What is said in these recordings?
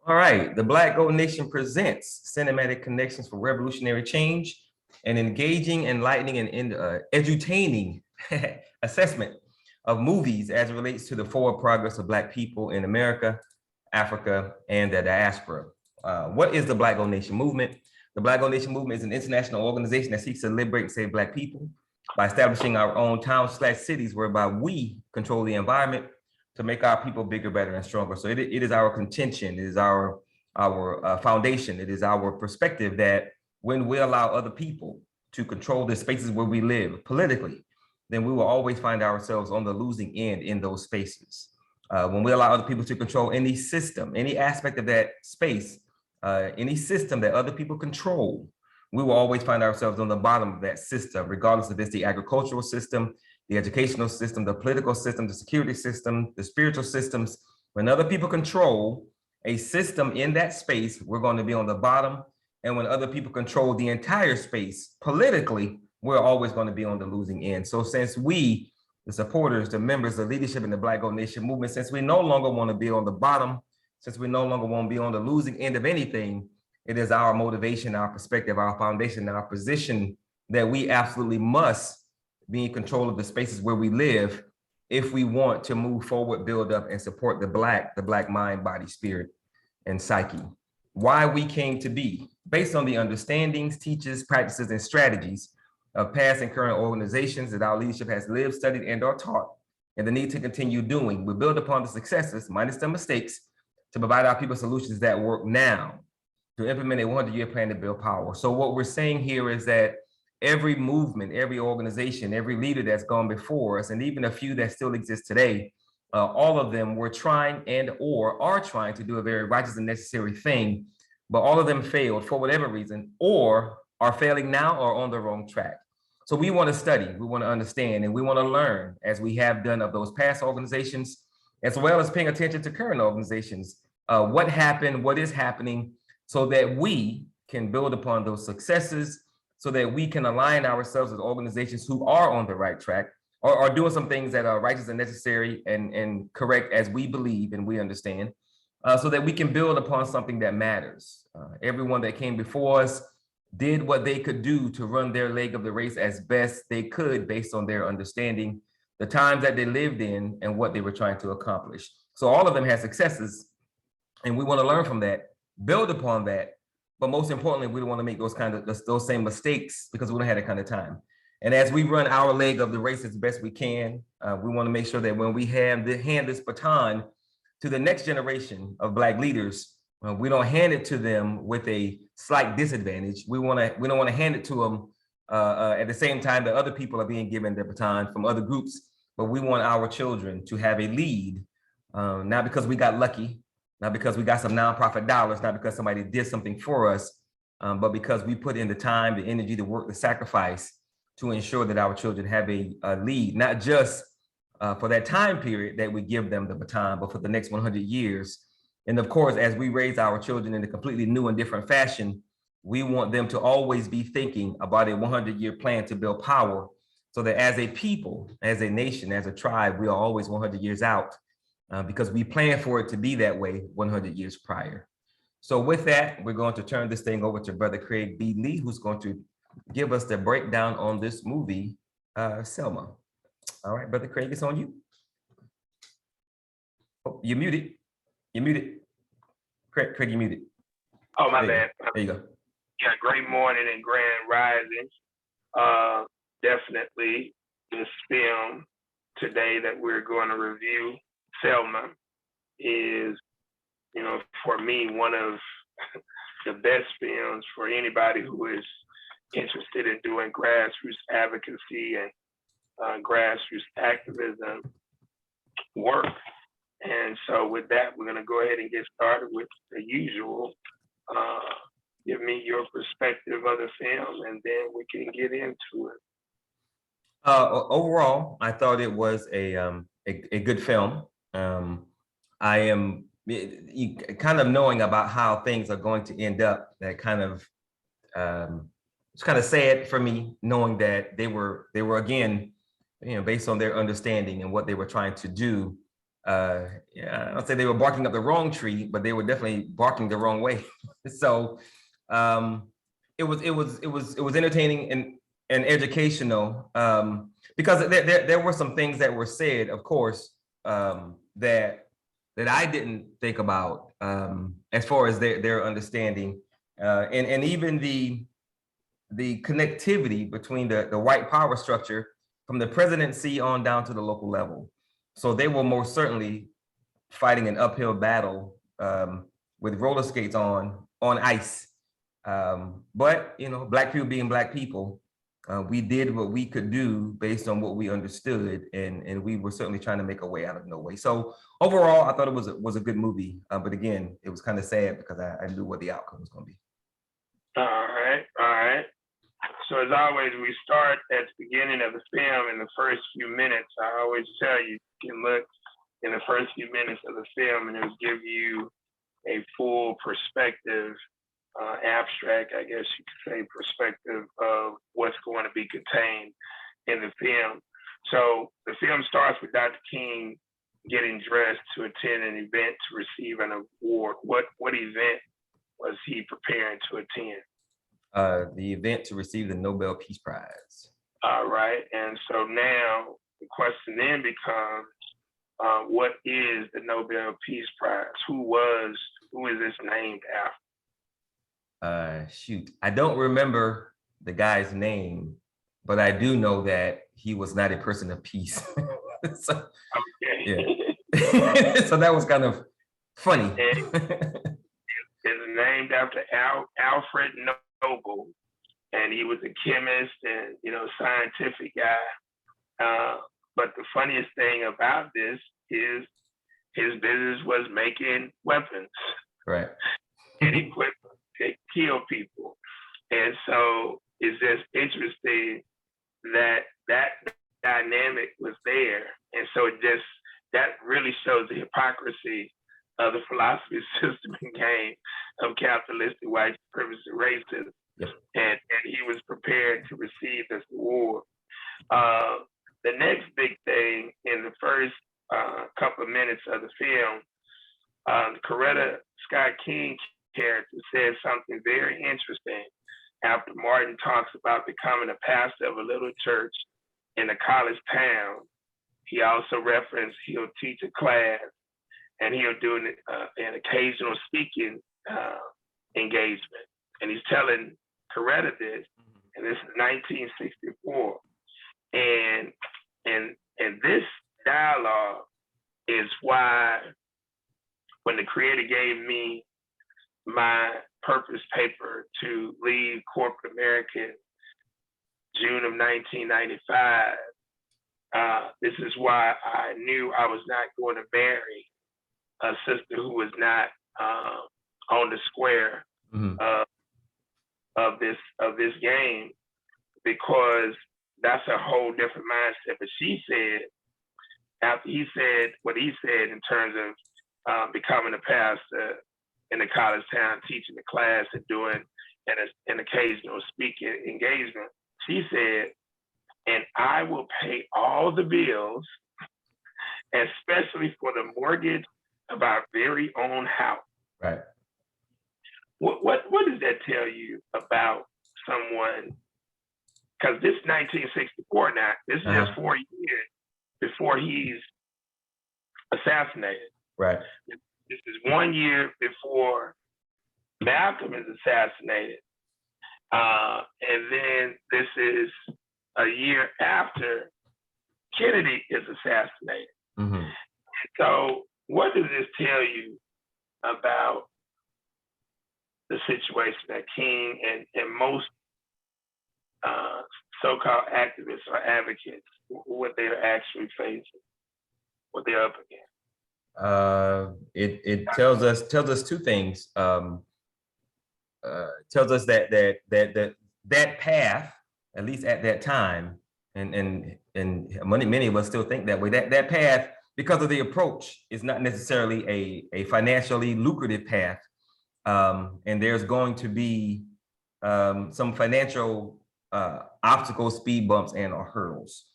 All right, the Black Gold Nation presents cinematic connections for revolutionary change, an engaging, enlightening, and edutaining assessment of movies as it relates to the forward progress of Black people in America, Africa, and the diaspora. What is the Black Gold Nation movement? The Black Gold Nation movement is an international organization that seeks to liberate and save Black people by establishing our own towns/cities whereby we control the environment to make our people bigger, better, and stronger. So it is our contention, it is our foundation, it is our perspective that when we allow other people to control the spaces where we live politically, then we will always find ourselves on the losing end in those spaces. When we allow other people to control any system, any aspect of that space, any system that other people control, we will always find ourselves on the bottom of that system, regardless if it's the agricultural system, the educational system, the political system, the security system, the spiritual systems. When other people control a system in that space, we're going to be on the bottom. And when other people control the entire space politically, we're always going to be on the losing end. So since we, the supporters, the members, the leadership in the Black Gold Nation movement, since we no longer want to be on the bottom, since we no longer want to be on the losing end of anything, it is our motivation, our perspective, our foundation, and our position that we absolutely must be in control of the spaces where we live if we want to move forward, build up, and support the Black mind, body, spirit, and psyche. Why we came to be, based on the understandings, teachings, practices, and strategies of past and current organizations that our leadership has lived, studied, and or taught, and the need to continue doing. We build upon the successes, minus the mistakes, to provide our people solutions that work now, to implement a 100-year plan to build power. So what we're saying here is that every movement, every organization, every leader that's gone before us, and even a few that still exist today, all of them were trying and or are trying to do a very righteous and necessary thing, but all of them failed for whatever reason, or are failing now or on the wrong track. So we want to study, we want to understand, and we want to learn, as we have done of those past organizations, as well as paying attention to current organizations, what happened, what is happening, so that we can build upon those successes, so that we can align ourselves with organizations who are on the right track, or are doing some things that are righteous and necessary and correct as we believe and we understand, so that we can build upon something that matters. Everyone that came before us did what they could do to run their leg of the race as best they could based on their understanding, the times that they lived in, and what they were trying to accomplish. So all of them had successes, and we want to learn from that, build upon that, but most importantly, we don't want to make those same mistakes because we don't have that kind of time. And as we run our leg of the race as best we can, we want to make sure that when we hand this baton to the next generation of Black leaders, we don't hand it to them with a slight disadvantage. We don't want to hand it to them at the same time that other people are being given their baton from other groups, but we want our children to have a lead, not because we got lucky, not because we got some nonprofit dollars, not because somebody did something for us, but because we put in the time, the energy, the work, the sacrifice to ensure that our children have a lead, not just for that time period that we give them the baton, but for the next 100 years. And of course, as we raise our children in a completely new and different fashion, we want them to always be thinking about a 100-year plan to build power, so that as a people, as a nation, as a tribe, we are always 100 years out, because we plan for it to be that way 100 years prior. So with that, we're going to turn this thing over to Brother Craig B. Lee, who's going to give us the breakdown on this movie, Selma. All right, Brother Craig, it's on you. Oh, you're muted. You're muted. Craig, you're muted. Oh, my bad. There you go. Yeah, great morning and grand rising. Definitely this film today that we're going to review, Selma, is, for me, one of the best films for anybody who is interested in doing grassroots advocacy and grassroots activism work. And so with that, we're going to go ahead and get started with the usual. Give me your perspective of the film, and then we can get into it. Overall, I thought it was a good film. I am kind of knowing about how things are going to end up. That kind of it's kind of sad for me, knowing that they were again, based on their understanding and what they were trying to do, Yeah, I'll say they were barking up the wrong tree, but they were definitely barking the wrong way. So it was entertaining and educational, because there were some things that were said, of course, that I didn't think about, as far as their understanding, and even the connectivity between the white power structure from the presidency on down to the local level. So they were most certainly fighting an uphill battle, with roller skates on ice. But Black people being Black people, we did what we could do based on what we understood, and we were certainly trying to make a way out of no way. So overall, I thought it was a good movie. But again, it was kind of sad because I knew what the outcome was going to be. All right. So as always, we start at the beginning of the film in the first few minutes. I always tell you, you can look in the first few minutes of the film and it'll give you a full perspective, abstract, I guess you could say, perspective of what's going to be contained in the film. So the film starts with Dr. King getting dressed to attend an event to receive an award. What event was he preparing to attend? The event to receive the Nobel Peace Prize. All right, and so now the question then becomes, what is the Nobel Peace Prize? Who is this named after? Shoot, I don't remember the guy's name, but I do know that he was not a person of peace. So, okay. Yeah. So that was kind of funny. It's named after Alfred Nobel, and he was a chemist and scientific guy. But the funniest thing about this is his business was making weapons, right, and equipment to kill people. And so it's just interesting that dynamic was there, and so that really shows the hypocrisy of the philosophy system and game of capitalistic white supremacy racism. Yep. And he was prepared to receive this award. The next big thing in the first couple of minutes of the film, Coretta Scott King character said something very interesting after Martin talks about becoming a pastor of a little church in a college town. He also referenced he'll teach a class and he'll do an occasional speaking engagement. And he's telling Coretta this, and this is 1964. And this dialogue is why when the creator gave me my purpose paper to leave corporate America in June of 1995, this is why I knew I was not going to marry a sister who was not on the square of this game, because that's a whole different mindset. But she said, after he said what he said in terms of becoming a pastor in a college town, teaching the class and doing an occasional speaking engagement, she said, and I will pay all the bills, especially for the mortgage of our very own house. Right. What does that tell you about someone? Because this is 1964 now. This is just 4 years before he's assassinated. Right. This is 1 year before Malcolm is assassinated. And then this is a year after Kennedy is assassinated. Mm-hmm. So what does this tell you about the situation that King and most so-called activists or advocates, what they're actually facing, what they're up against? It tells us two things. Tells us that path, at least at that time, and many of us still think that way. That path, because of the approach, is not necessarily a financially lucrative path, and there's going to be some financial obstacles, speed bumps, and or hurdles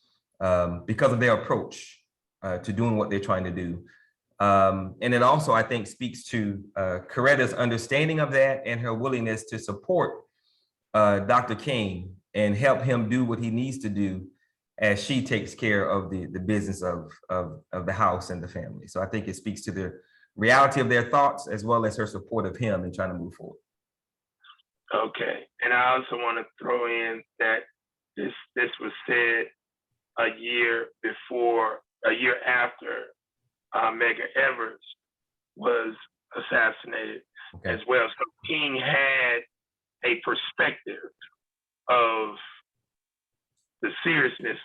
because of their approach to doing what they're trying to do. And it also, I think, speaks to Coretta's understanding of that and her willingness to support Dr. King and help him do what he needs to do as she takes care of the business of the house and the family. So I think it speaks to the reality of their thoughts as well as her support of him in trying to move forward. Okay, and I also want to throw in that this was said a year after Medgar Evers was assassinated as well. So King had a perspective of the seriousness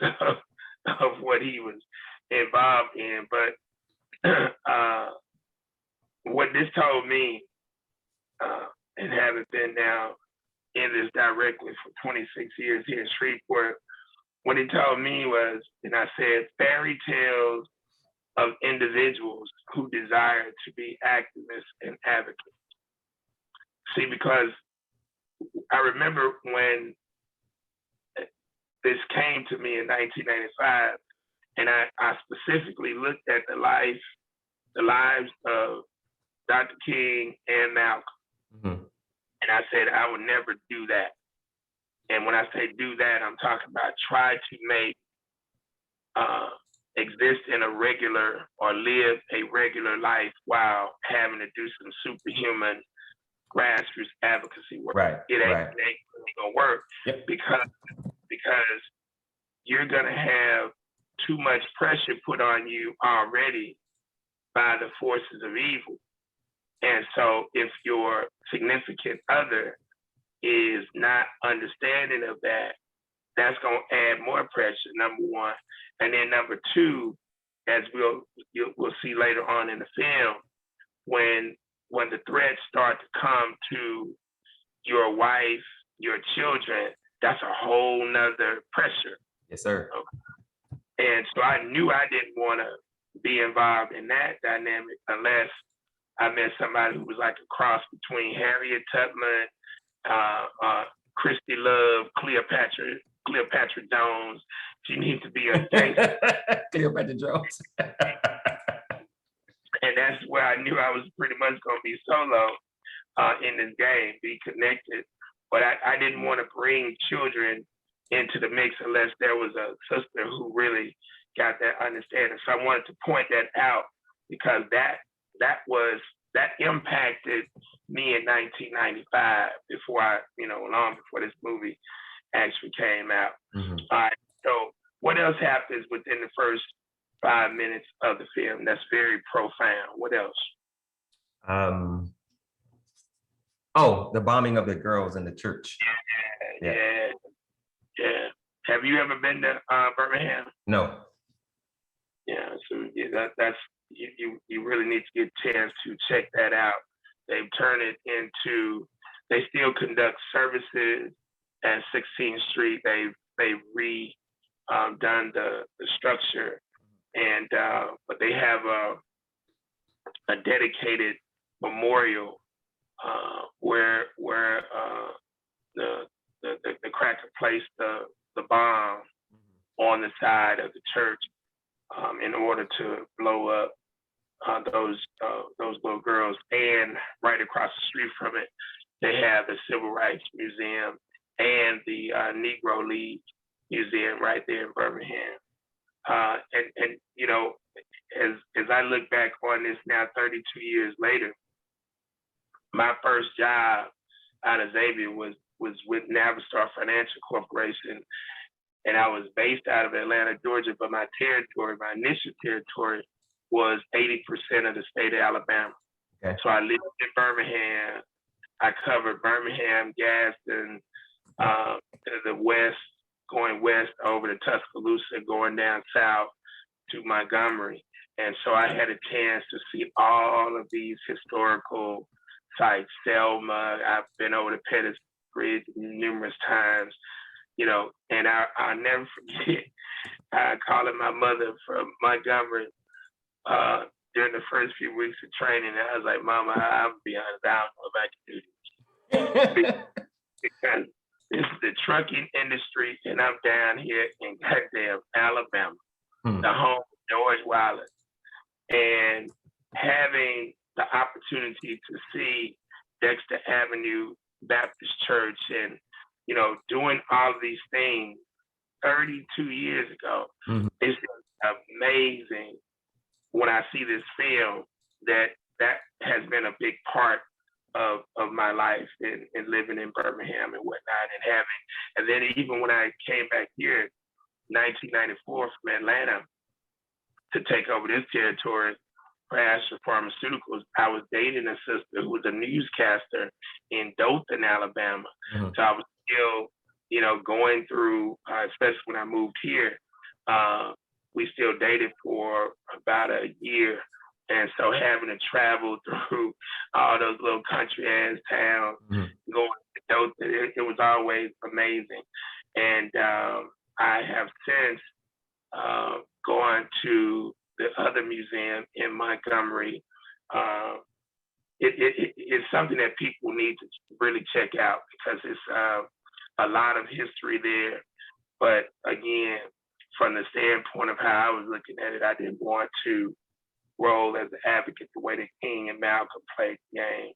of what he was involved in. But what this told me, and having been now in this directly for 26 years here in Shreveport, what he told me was, and I said, fairy tales of individuals who desire to be activists and advocates. See, because I remember when this came to me in 1995, and I specifically looked at the lives of Dr. King and Malcolm. Mm-hmm. And I said, I would never do that. And when I say do that, I'm talking about try to make, exist in a regular or live a regular life while having to do some superhuman grassroots advocacy work. Right. It ain't gonna work. Yep. Because you're gonna have too much pressure put on you already by the forces of evil. And so if your significant other is not understanding of that, that's going to add more pressure, number one. And then number two, as we'll see later on in the film, when the threats start to come to your wife, your children, that's a whole nother pressure. Yes, sir. Okay. And so I knew I didn't want to be involved in that dynamic unless I met somebody who was like a cross between Harriet Tubman, Christy Love, Cleopatra Jones. She needs to be a gangster. Cleopatra Jones. And that's where I knew I was pretty much going to be solo in this game, be connected. But I didn't want to bring children into the mix unless there was a sister who really got that understanding. So I wanted to point that out because that impacted me in 1995 long before this movie actually came out. Mm-hmm. All right, so what else happens within the first 5 minutes of the film that's very profound? What else? The bombing of the girls in the church. Yeah. Have you ever been to Birmingham? No. Yeah, so that's you really need to get a chance to check that out. They've turned it into, they still conduct services at 16th Street. They've redone the structure, and but they have a dedicated memorial where the cracker placed the bomb on the side of the church in order to blow up those little girls. And right across the street from it, they have the Civil Rights Museum and the Negro League Museum right there in Birmingham. And you know, as I look back on this now 32 years later, my first job out of Xavier was with Navistar Financial Corporation. And I was based out of Atlanta, Georgia, but my initial territory was 80% of the state of Alabama. Okay. So I lived in Birmingham. I covered Birmingham, Gadsden, to the west, going west over to Tuscaloosa, going down south to Montgomery. And so I had a chance to see all of these historical sites. Selma, I've been over to Pettus Bridge numerous times, you know, and I'll never forget calling my mother from Montgomery during the first few weeks of training. And I was like, Mama, I'll be honest, I don't know if I can do this. Because this is the trucking industry, and I'm down here in goddamn Alabama, the home of George Wallace. And having the opportunity to see Dexter Avenue Baptist Church and, doing all of these things 32 years ago, it's just amazing when I see this film that has been a big part of my life and living in Birmingham and whatnot and then even when I came back here in 1994 from Atlanta to take over this territory for Asher Pharmaceuticals, I was dating a sister who was a newscaster in Dothan, Alabama. So I was still, going through, especially when I moved here, we still dated for about a year. And so having to travel through all those little country ass towns, going to Dothan, it was always amazing. And I have since gone to the other museum in Montgomery. It's something that people need to really check out because it's a lot of history there. But again, from the standpoint of how I was looking at it, I didn't want to role as an advocate the way that King and Malcolm played the game.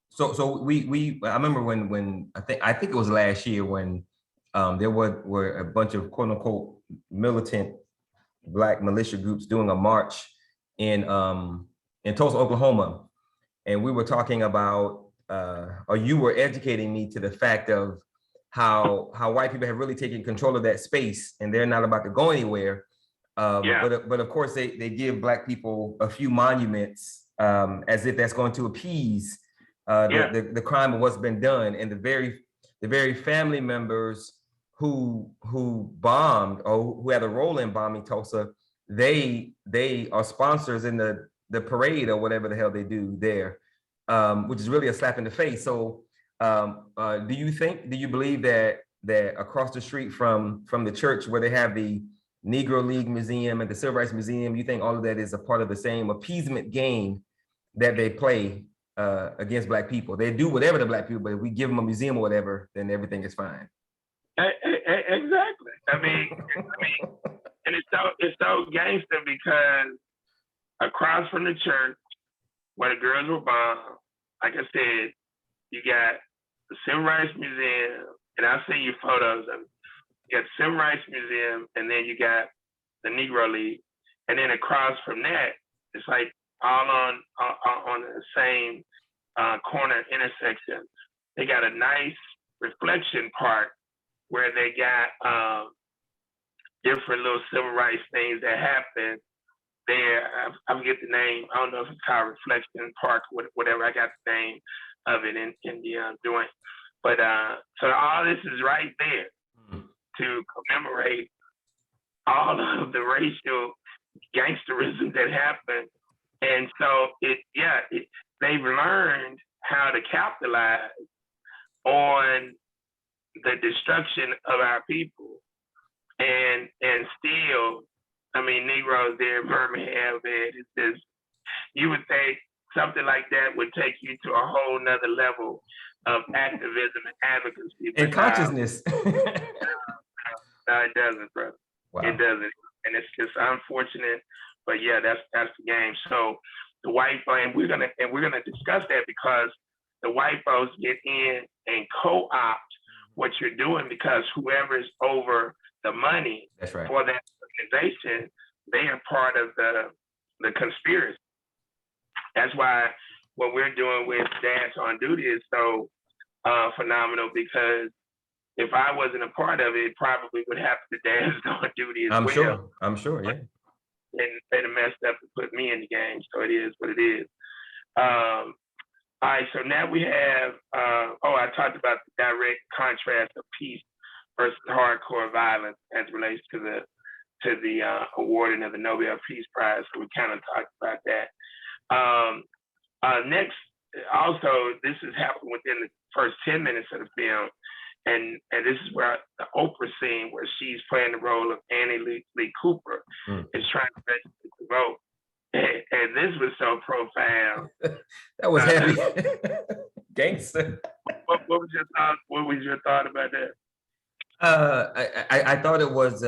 So we I remember when I think it was last year when there were a bunch of quote unquote militant Black militia groups doing a march in Tulsa, Oklahoma, and we were talking about or you were educating me to the fact of how white people have really taken control of that space and they're not about to go anywhere. But of course they give Black people a few monuments as if that's going to appease the crime of what's been done, and the very family members who bombed or who had a role in bombing Tulsa, they are sponsors in the parade or whatever the hell they do there, which is really a slap in the face. So do you believe that across the street from the church where they have the Negro League Museum and the Civil Rights Museum, you think all of that is a part of the same appeasement game that they play against Black people? They do whatever to Black people, but if we give them a museum or whatever, then everything is fine. Exactly. I mean, and it's so gangster because across from the church where the girls were bombed, like I said, you got the Civil Rights Museum, and I'll send you photos of it. You got the Civil Rights Museum, and then you got the Negro League, and then across from that, it's like all on the same corner intersection. They got a nice reflection park where they got different little civil rights things that happen there. I forget the name. I don't know if it's called Reflection Park, whatever. I got the name of it in the joint. But so all this is right there to commemorate all of the racial gangsterism that happened. And so they've learned how to capitalize on the destruction of our people. And still, I mean, Negroes there in Birmingham, man, it's just, you would think something like that would take you to a whole nother level of activism and advocacy. And consciousness. No, it doesn't, brother. Wow. It doesn't. And it's just unfortunate. But yeah, that's the game. So the white folks, and we're gonna discuss that because the white folks get in and co-opt what you're doing because whoever is over the money for that organization, they are part of the conspiracy. That's why what we're doing with Dance on Duty is so phenomenal, because if I wasn't a part of it probably would happen to Dance on Duty as well. I'm sure, yeah. And they'd have messed up to put me in the game, so it is what it is. All right, so now we have, I talked about the direct contrast of peace versus hardcore violence as it relates to the awarding of the Nobel Peace Prize. So we kind of talked about that. Next, also, this has happened within the first 10 minutes of the film. And this is where the Oprah scene where she's playing the role of Annie Lee Cooper is trying to register to vote. And this was so profound. That was heavy. Gangster. What was your thought? What was your thought about that? I thought it was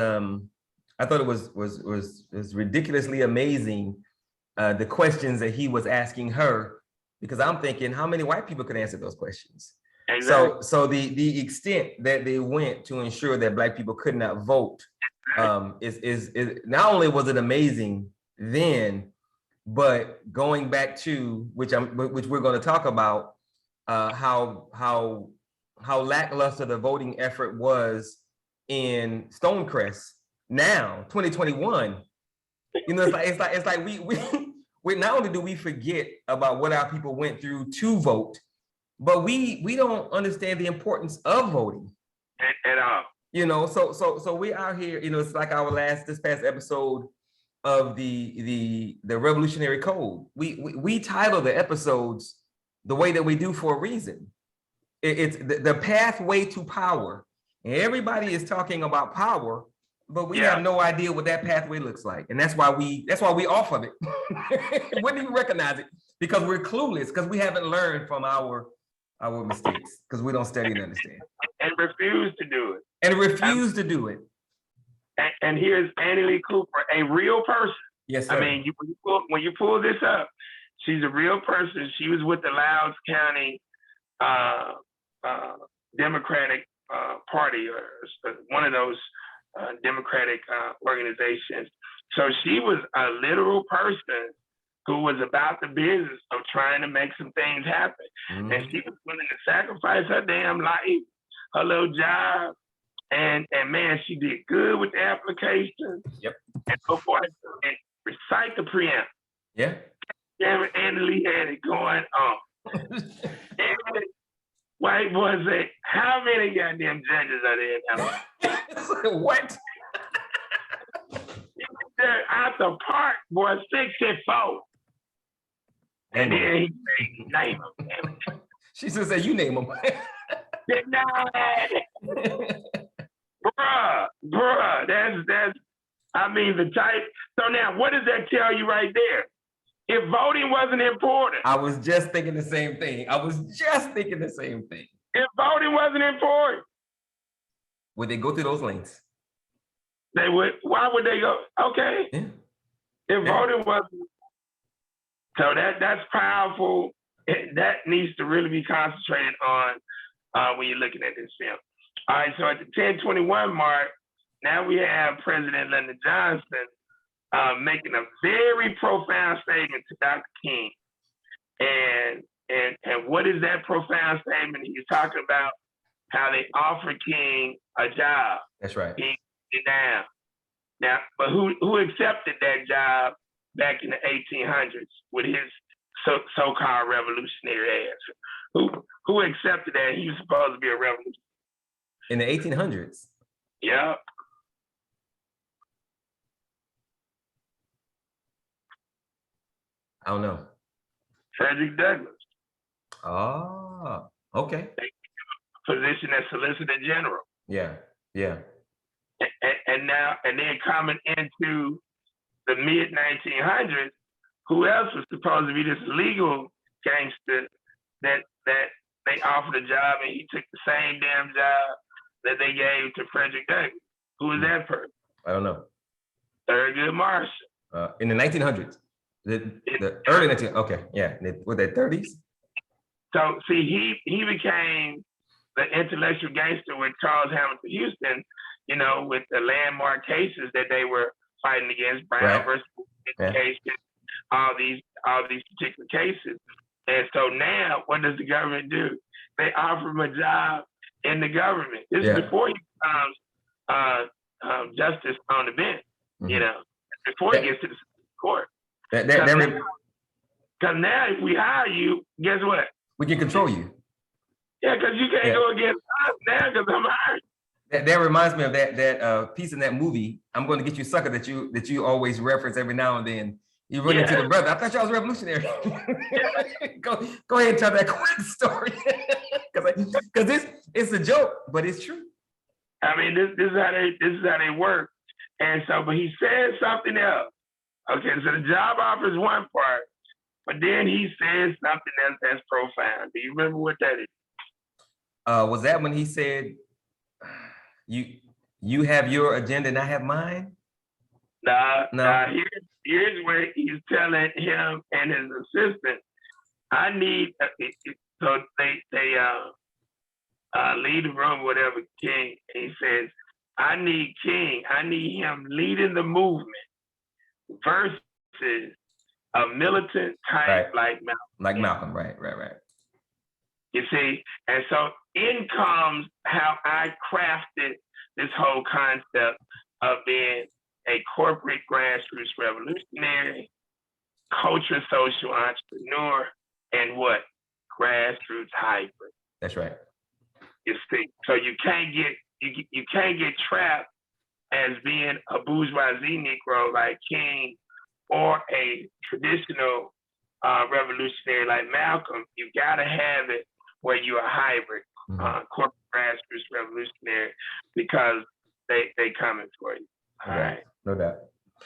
I thought it was ridiculously amazing, the questions that he was asking her, because I'm thinking, how many white people could answer those questions? Exactly. So the extent that they went to ensure that Black people could not vote, is not only was it amazing then, but going back to which we're going to talk about, how lackluster the voting effort was in Stonecrest. Now 2021, it's like we not only do we forget about what our people went through to vote, but we don't understand the importance of voting at all. You know, so we out here, you know, it's like this past episode of the Revolutionary Code. We title the episodes the way that we do for a reason. It's the pathway to power. And everybody is talking about power, but we have no idea what that pathway looks like. And that's why we off of it. We wouldn't even recognize it because we're clueless, because we haven't learned from our mistakes, because we don't study and understand. And refuse to do it. And here's Annie Lee Cooper, a real person. Yes, sir. I mean, when you pull this up, she's a real person. She was with the Loudoun County Democratic Party, or one of those Democratic organizations. So she was a literal person who was about the business of trying to make some things happen. Mm-hmm. And she was willing to sacrifice her damn life, her little job. And man, she did good with the application. Yep. And so forth. And recite the preamble. Yeah. Damn it, Andy Lee had it going on. And white boy said, how many goddamn judges are there in LA? What? They're out the park, boy, 64. And then he said, name them. She said, you name them. Bruh, that's, I mean, the type. So now, what does that tell you right there? If voting wasn't important. I was just thinking the same thing. If voting wasn't important. Would they go through those lanes? They would. Why would they go? Okay. Yeah. If voting wasn't. So that's powerful. That needs to really be concentrated on when you're looking at this film. All right, so at the 10/21 mark, now we have President Lyndon Johnson making a very profound statement to Dr. King. And what is that profound statement? He's talking about how they offered King a job. That's right. King turned it down. Now, but who accepted that job back in the 1800s with his so-called revolutionary ass? Who accepted that he was supposed to be a revolutionary? In the 1800s? Yeah. I don't know. Frederick Douglass. Oh, okay. Position as Solicitor General. Yeah. And then coming into the mid 1900s, who else was supposed to be this legal gangster that they offered a job and he took the same damn job that they gave to Frederick Douglass? Who was that person? I don't know. Thurgood Marshall. In the 1900s. The early 1900s. Okay, yeah. With the 30s. So see, he became the intellectual gangster with Charles Hamilton Houston, you know, with the landmark cases that they were fighting against, Brown versus education, all these particular cases. And so now, what does the government do? They offer him a job in the government. This is before he becomes justice on the bench, you know, before he gets to the court. Because now, if we hire you, guess what? We can control you. Yeah, because you can't go against us now because I'm hired. That reminds me of that piece in that movie, I'm Going to Get You Sucker, that you always reference every now and then. You run into the brother. I thought y'all was revolutionary. Go ahead and tell that quick story. Because it's a joke, but it's true. I mean, this is how they work. And so, but he said something else. Okay, so the job offer is one part, but then he says something else that's profound. Do you remember what that is? Was that when he said, you have your agenda and I have mine? Now here's where he's telling him and his assistant, I need, so they lead the room, whatever, King. He says, I need him leading the movement versus a militant type like Malcolm. Like Malcolm, right. You see, and so in comes how I crafted this whole concept of being a corporate grassroots revolutionary, culture social entrepreneur, and what? Grassroots hybrid. That's right. You see, so you can't get trapped as being a bourgeoisie Negro like King or a traditional revolutionary like Malcolm. You gotta have it where you're a hybrid, corporate grassroots revolutionary, because they coming for you. All right. No doubt.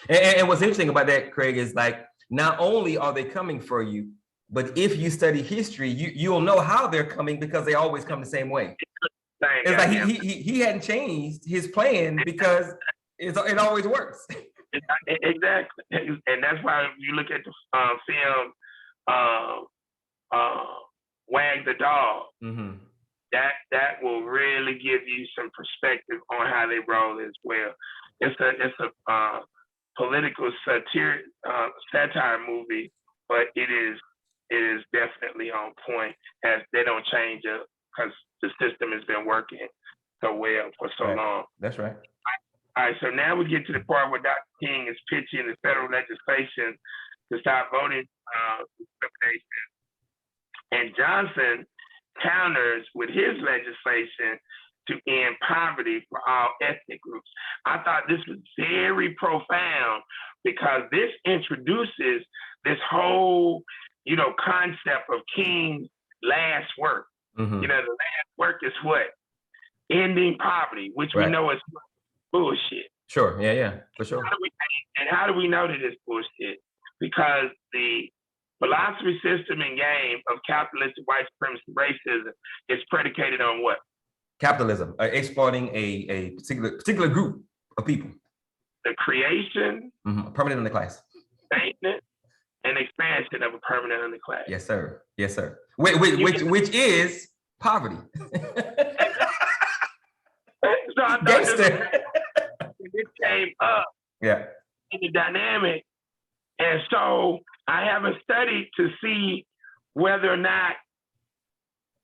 And what's interesting about that, Craig, is like, not only are they coming for you, but if you study history, you'll know how they're coming, because they always come the same way. It's like he hadn't changed his plan because it always works. Exactly, and that's why you look at the film Wag the Dog. That will really give you some perspective on how they roll as well. It's a political satire movie, but it is definitely on point, as they don't change it because the system has been working so well for so long. That's right. All right, so now we get to the part where Dr. King is pitching the federal legislation to stop voting discrimination. And Johnson counters with his legislation to end poverty for all ethnic groups. I thought this was very profound, because this introduces this whole, concept of King's last work. The last work is what? Ending poverty, which we know is bullshit. Sure, yeah, for sure. How do we know that it's bullshit? Because the philosophy, system, and game of capitalistic white supremacy racism is predicated on what? Capitalism, exploiting a particular group of people. The creation, permanent underclass, maintenance, and expansion of a permanent underclass. Yes, sir. Which is poverty. So I thought this came up in the dynamic, and so I haven't studied to see whether or not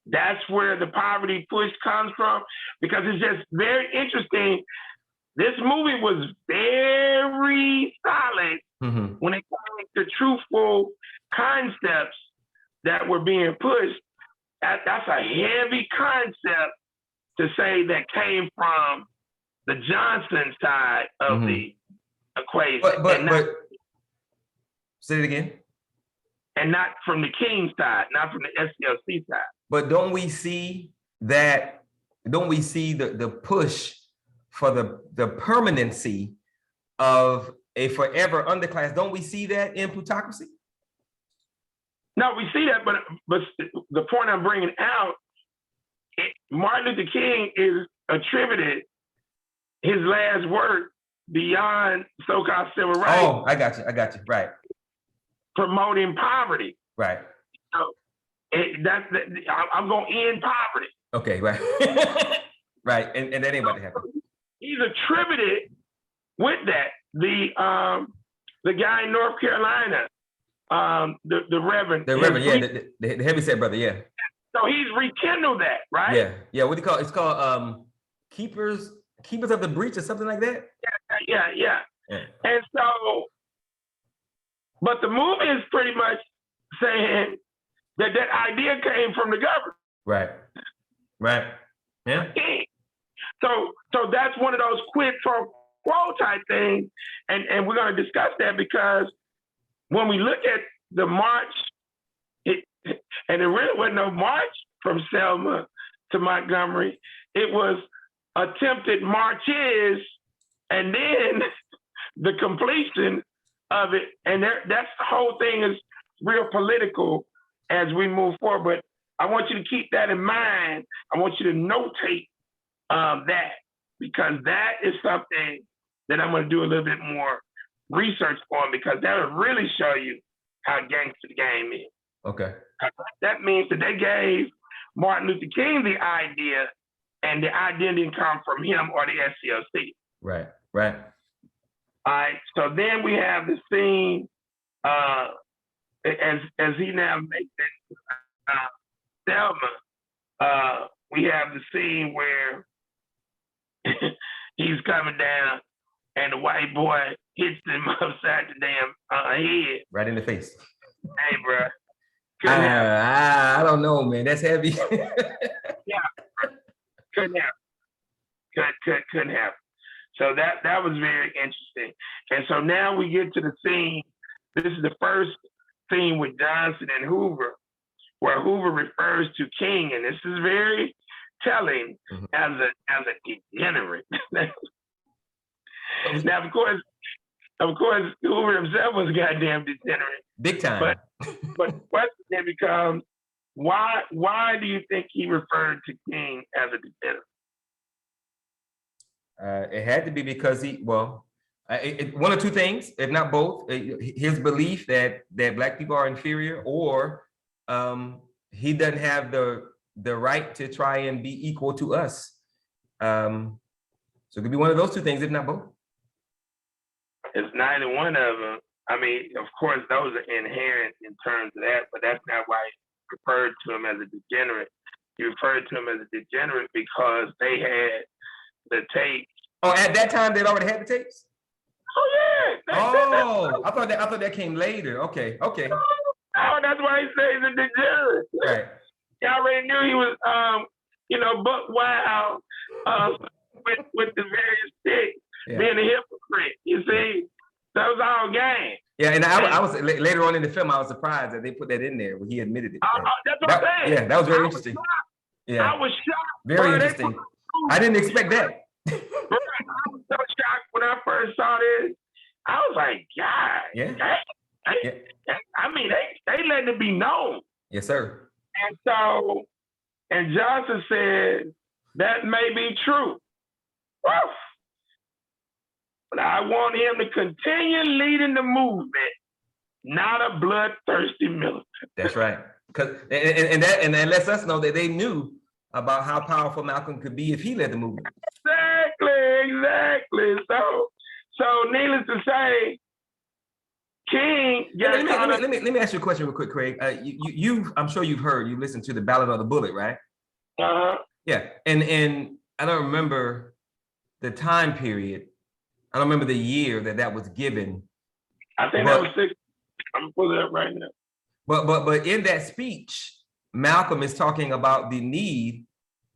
that's where the poverty push comes from, because it's just very interesting. This movie was very solid when it came to truthful concepts that were being pushed. That's a heavy concept to say that came from the Johnson side of the equation. But say it again. And not from the King side, not from the SCLC side. But don't we see the push for the permanency of a forever underclass? Don't we see that in plutocracy? No, we see that, but the point I'm bringing out, Martin Luther King is attributed his last work beyond so-called civil rights. Oh, I got you. Right. Promoting poverty. Right. So I'm going to end poverty. Okay, right. Right, and that ain't about to happen. He's attributed with that. The guy in North Carolina, the Reverend. The Reverend, the heavyset brother, yeah. So he's rekindled that, right? Yeah. What do you call it? It's called Keepers of the Breach or something like that? Yeah. And so, but the movie is pretty much saying that idea came from the government. Right. Yeah. So that's one of those quid pro quo type things. And we're going to discuss that, because when we look at the march, and there really wasn't no march from Selma to Montgomery. It was attempted marches, and then the completion of it. And that's the whole thing is real political as we move forward. But I want you to keep that in mind. I want you to notate that, because that is something that I'm going to do a little bit more research on, because that'll really show you how gangster the game is. Okay. That means that they gave Martin Luther King the idea, and the idea didn't come from him or the SCLC. Right. Right. All right. So then we have the scene as he now makes it, Selma. We have the scene where he's coming down, and the white boy hits him upside the damn head. Right in the face. Hey, bro. I don't know, man. That's heavy. Yeah, couldn't happen. Couldn't happen. So that was very interesting. And so now we get to the scene. This is the first scene with Johnson and Hoover, where Hoover refers to King, and this is very telling, as a degenerate. Now, of course, Hoover himself was a goddamn degenerate. Big time. But the question then becomes, why do you think he referred to King as a degenerate? It had to be because one or two things, if not both. His belief that Black people are inferior, or he doesn't have the right to try and be equal to us. So it could be one of those two things, if not both. It's neither one of them. I mean, of course, those are inherent in terms of that, but that's not why he referred to him as a degenerate. He referred to him as a degenerate because they had the tapes. Oh, at that time they'd already had the tapes? Oh yeah. I thought that came later. Okay. Oh, that's why he says he's a degenerate. Right. He already knew he was buck wild with the various sticks, being a hypocrite. You see? That was all game. Yeah, and I was later on in the film, I was surprised that they put that in there when he admitted it. That's what I'm saying. Yeah, that was very interesting. I was shocked. Very interesting. I didn't expect that. I was so shocked when I first saw this. I was like, God. Yeah. I mean, they let it be known. Yes, sir. And Johnson said that may be true. Woo! But I want him to continue leading the movement, not a bloodthirsty militant. That's right. And that lets us know that they knew about how powerful Malcolm could be if he led the movement. Exactly. So needless to say, King. Let me ask you a question real quick, Craig. I'm sure you've heard. You listened to the Ballad of the Bullet, right? Yeah. And I don't remember the time period. I don't remember the year that was given. I think that was 6. I'm pulling it up right now. But in that speech, Malcolm is talking about the need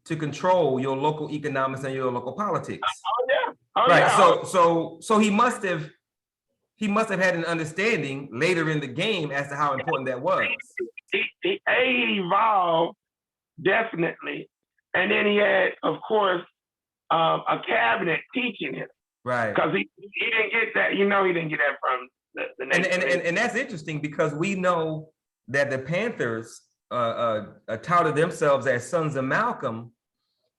to control your local economics and your local politics. So he must have had an understanding later in the game as to how important that was. He evolved, definitely. And then he had, of course, a cabinet teaching him. Right. Because he didn't get that, he didn't get that from the nation. And that's interesting because we know that the Panthers touted themselves as sons of Malcolm.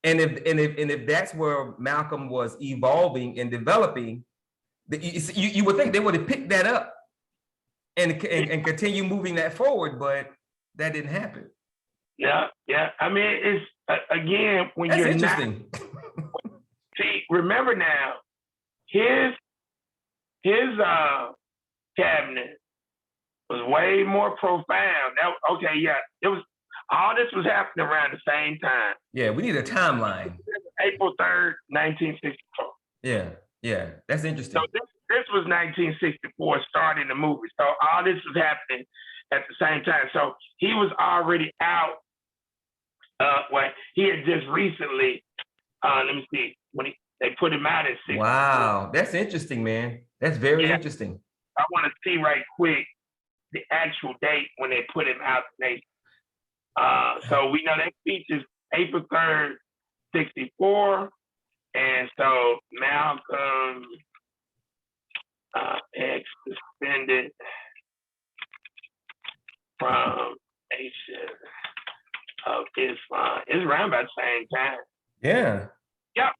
And if that's where Malcolm was evolving and developing, you would think they would have picked that up and continue moving that forward, but that didn't happen. Yeah. I mean, it's again when that's you're interesting. See, remember now, his cabinet was way more profound. It was all this was happening around the same time. Yeah, we need a timeline. April 3rd, 1964. Yeah, that's interesting. So this was 1964, starting the movie. So all this was happening at the same time. So he was already out. He had just recently, let me see, when they put him out at 6. Wow, that's interesting, man. That's very interesting. I want to see right quick the actual date when they put him out the nation. So we know that speech is April 3rd, 64. And so Malcolm X suspended from Nation of Islam. It's around about the same time. Yeah.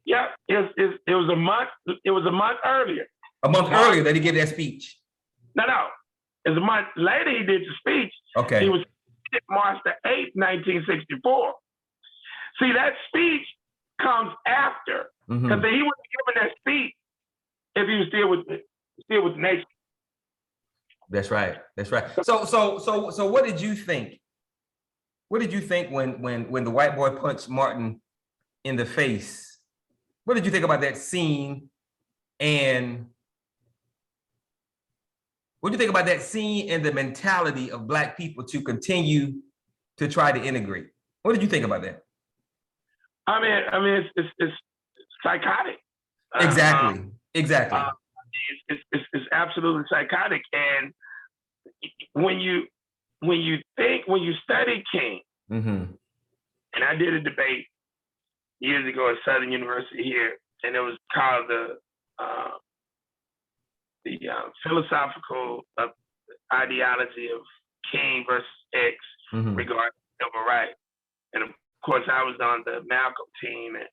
Yep. It was a month. It was a month earlier. A month earlier that he gave that speech. No. It's a month later he did the speech. Okay. He was March the 8th, 1964. See, that speech comes after, because he wouldn't have given that speech if he was still with the nation. That's right. That's right. So what did you think? What did you think when the white boy punched Martin in the face? What did you think about that scene? And what do you think about that scene and the mentality of Black people to continue to try to integrate? What did you think about that? I mean, it's psychotic. Exactly. Exactly. It's absolutely psychotic. And when you study King, and I did a debate years ago at Southern University here, and it was called the philosophical ideology of King versus X regarding civil rights. And of course, I was on the Malcolm team, and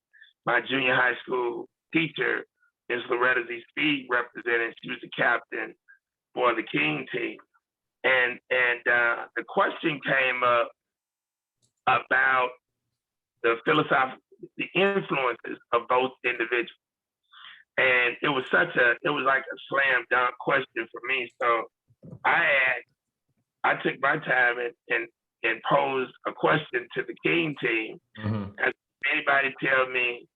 my junior high school teacher, Ms. Loretta Z. Speed, represented. She was the captain for the King team. And the question came up about the influences of both individuals. And it was like a slam dunk question for me. So I took my time and posed a question to the King team. As anybody tell me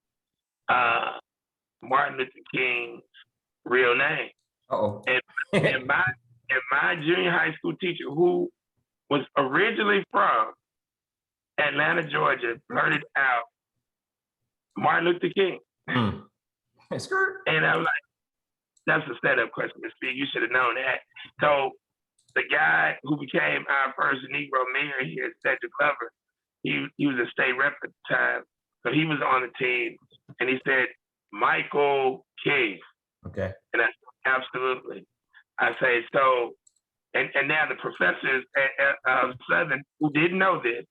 Martin Luther King's real name? And my junior high school teacher, who was originally from Atlanta, Georgia, blurted out Martin Luther King. And I was like, that's a setup question, Mr. Speed. You should have known that. So the guy who became our first Negro mayor here, Cedric Glover, he was a state rep at the time. So he was on the team, and he said, Michael King. Okay. And I said, absolutely. I say, so, and now the professors at Southern who didn't know this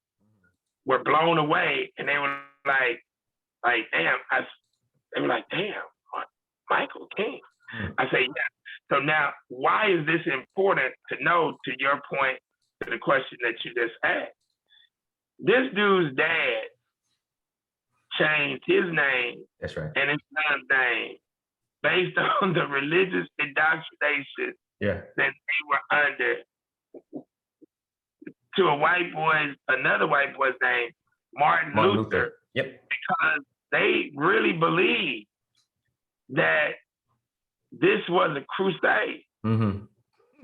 were blown away, and they were like, damn. They were like, damn, Michael King. I say, yeah. So now, why is this important to know, to your point, to the question that you just asked? This dude's dad changed his name and his son's name based on the religious indoctrination that they were under to another white boy's name, Martin Luther. Because they really believed that this was a crusade.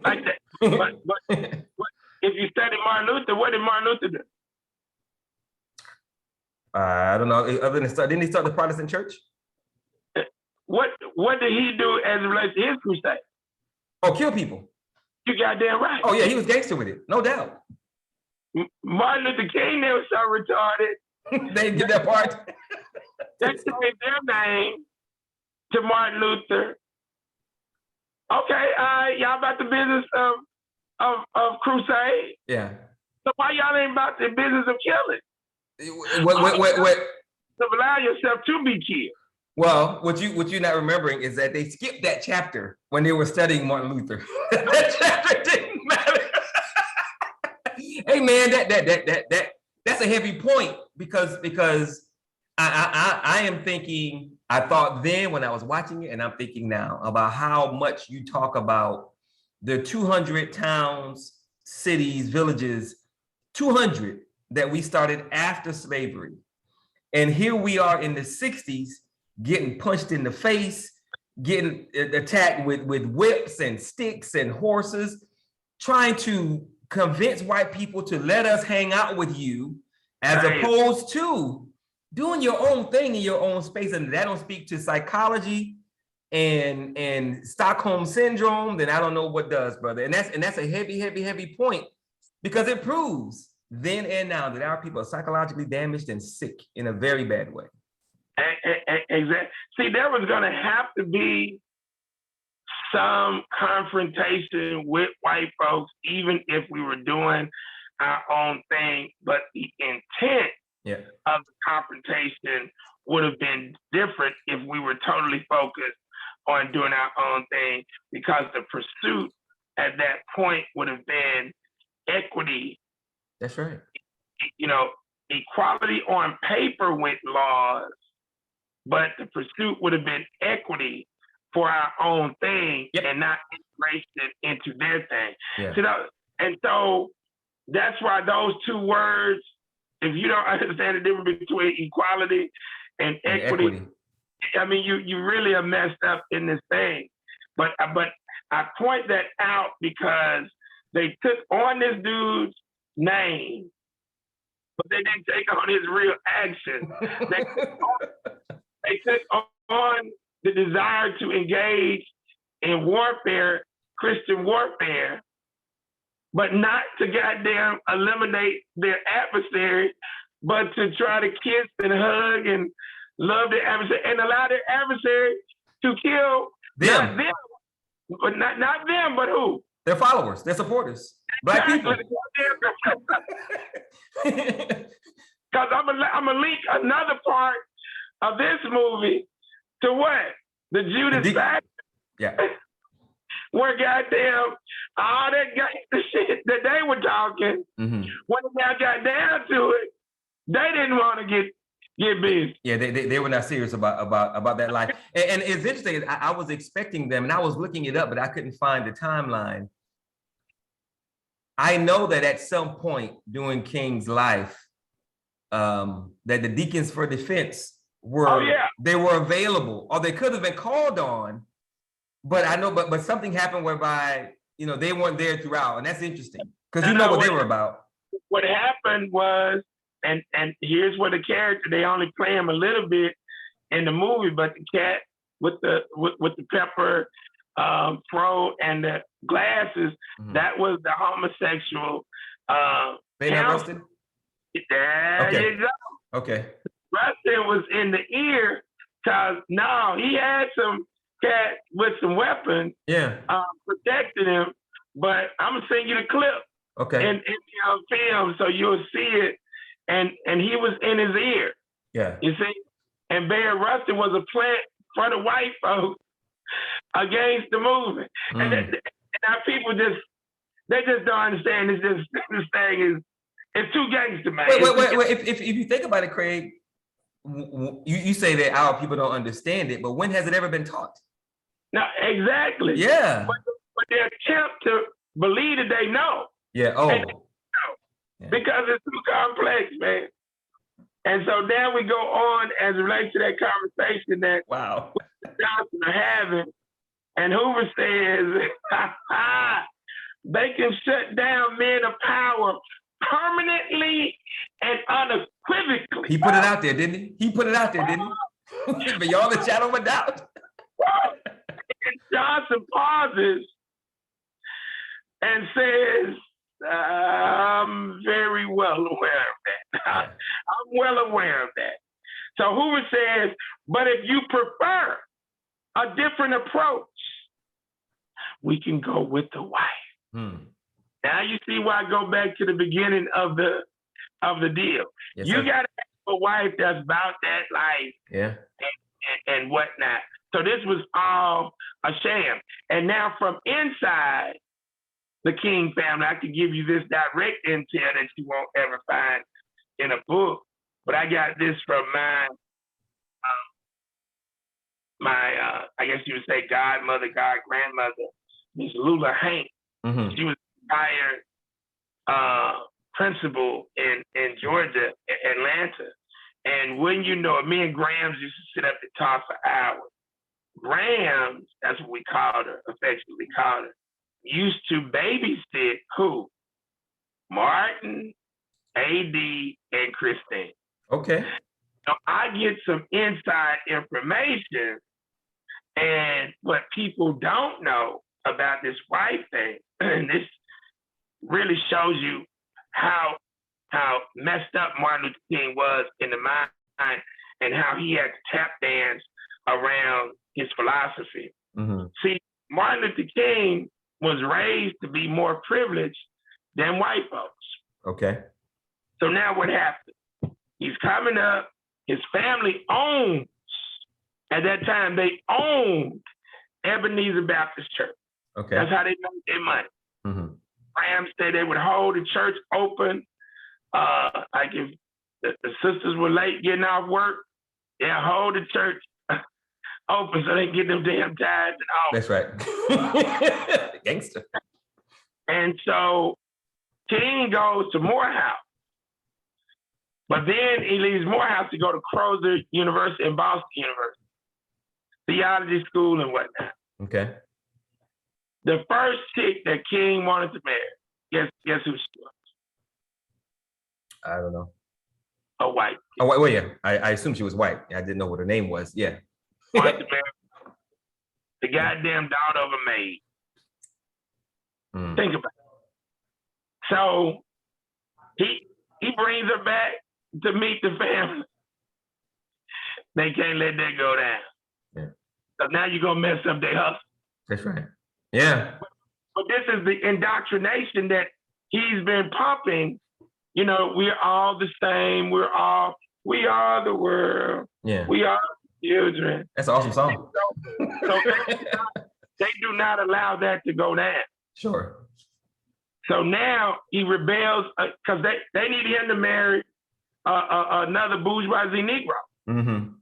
Like that. But if you study Martin Luther, what did Martin Luther do? I don't know. Other than didn't he start the Protestant church? What did he do as it relates to his crusade? Oh, kill people. You goddamn right. Oh yeah, he was gangster with it, no doubt. Martin Luther King, they were so retarded. They didn't get that part. They changed their name to Martin Luther. Okay, y'all about the business of crusade. Yeah. So why y'all ain't about the business of killing? What? To allow yourself to be killed. Well, what you're not remembering is that they skipped that chapter when they were studying Martin Luther. That chapter didn't matter. Hey man, that's a heavy point because I am thinking, I thought then when I was watching it, and I'm thinking now about how much you talk about the 200 towns, cities, villages, 200 that we started after slavery. And here we are in the 60s getting punched in the face, getting attacked with whips and sticks and horses, trying to convince white people to let us hang out with you, as opposed to doing your own thing in your own space. And that don't speak to psychology and Stockholm syndrome, then I don't know what does, brother. And that's a heavy point, because it proves then and now that our people are psychologically damaged and sick in a very bad way. Exactly. See, there was going to have to be some confrontation with white folks, even if we were doing our own thing. But the intent of the confrontation would have been different if we were totally focused on doing our own thing would have been equity. That's right. You know, equality on paper with laws, but the pursuit would have been equity for our own thing and not integration into their thing. Yeah. So, and so that's why those two words, if you don't understand the difference between equality and equity, I mean, you really are messed up in this thing. But I point that out because they took on this dude's name, but they didn't take on his real action. They took on the desire to engage in warfare, Christian warfare, but not to goddamn eliminate their adversary, but to try to kiss and hug and love their adversary and allow their adversary to kill them. Not them, but not them, but who? Their followers, their supporters, Black people. Because I'm gonna link another part of this movie to what? The Judas Factor. Yeah. Where goddamn all the shit that they were talking, when it now got down to it, they didn't want to get busy. Yeah, they were not serious about that life. And it's interesting, I was expecting them, and I was looking it up, but I couldn't find the timeline. I know that at some point during King's life, that the deacons for defense were they were available, or they could have been called on. But I know, but something happened whereby they weren't there throughout, and that's interesting because you know what they were about. What happened was, and here's where the character, they only play him a little bit in the movie, but the cat with the pepper fro and the glasses, that was the homosexual. They got arrested? There you go. Okay. Rustin was in the ear because he had some cat with some weapons, protecting him. But I'm gonna send you the clip. Okay. In film, so you'll see it. And he was in his ear. Yeah. You see, and Bear Rustin was a plant for the white folks against the movement. And now people just don't understand. This thing it's too gangster, man. Wait. If you think about it, Craig, you say that our people don't understand it, but when has it ever been taught? No, exactly. Yeah. But they attempt to believe that they know. Yeah. Because it's too complex, man. And so then we go on as it relates to that conversation that Johnson are having, and Hoover says, they can shut down men of power permanently and unequivocally. He put it out there, didn't he? Beyond the shadow of a doubt. And Johnson pauses and says, I'm very well aware of that. I'm well aware of that. So Hoover says, but if you prefer a different approach, we can go with the wife. Now you see why I go back to the beginning of the deal. Yes, you got to have a wife that's about that life and whatnot. So this was all a sham. And now from inside the King family, I could give you this direct intel that you won't ever find in a book. But I got this from my I guess you would say godmother, grandmother, Miss Lula Hank. She was retired principal in Georgia, Atlanta. And when me and Grams used to sit up and talk for hours. Grams, that's what we called her, affectionately called her, used to babysit who? Martin, AD, and Christine. Okay. So I get some inside information, and what people don't know about this wife thing, and this really shows you how messed up Martin Luther King was in the mind and how he had to tap dance around his philosophy. See, Martin Luther King was raised to be more privileged than white folks. Okay. So now what happened? He's coming up, his family owns, at that time they owned Ebenezer Baptist Church. Okay. That's how they made their money. Ma'am said they would hold the church open. Like if the sisters were late getting off work, they'll hold the church open so they can get them damn tithes and all. That's right. Gangster. And so King goes to Morehouse. But then he leaves Morehouse to go to Crozer University and Boston University, theology school and whatnot. Okay. The first chick that King wanted to marry, guess who she was? I don't know. A white. Oh, well, yeah. I assume she was white. I didn't know what her name was. Yeah. Wanted to marry the goddamn daughter of a maid. Think about it. So he brings her back to meet the family. They can't let that go down. Yeah. So now you're gonna mess up their hustle. That's right. Yeah. But this is the indoctrination that he's been pumping. You know, we're all the same. We are the world. Yeah. We are children. That's an awesome song. So they do not allow that to go down. Sure. So now he rebels because they need him to marry another bourgeoisie Negro. Mm-hmm.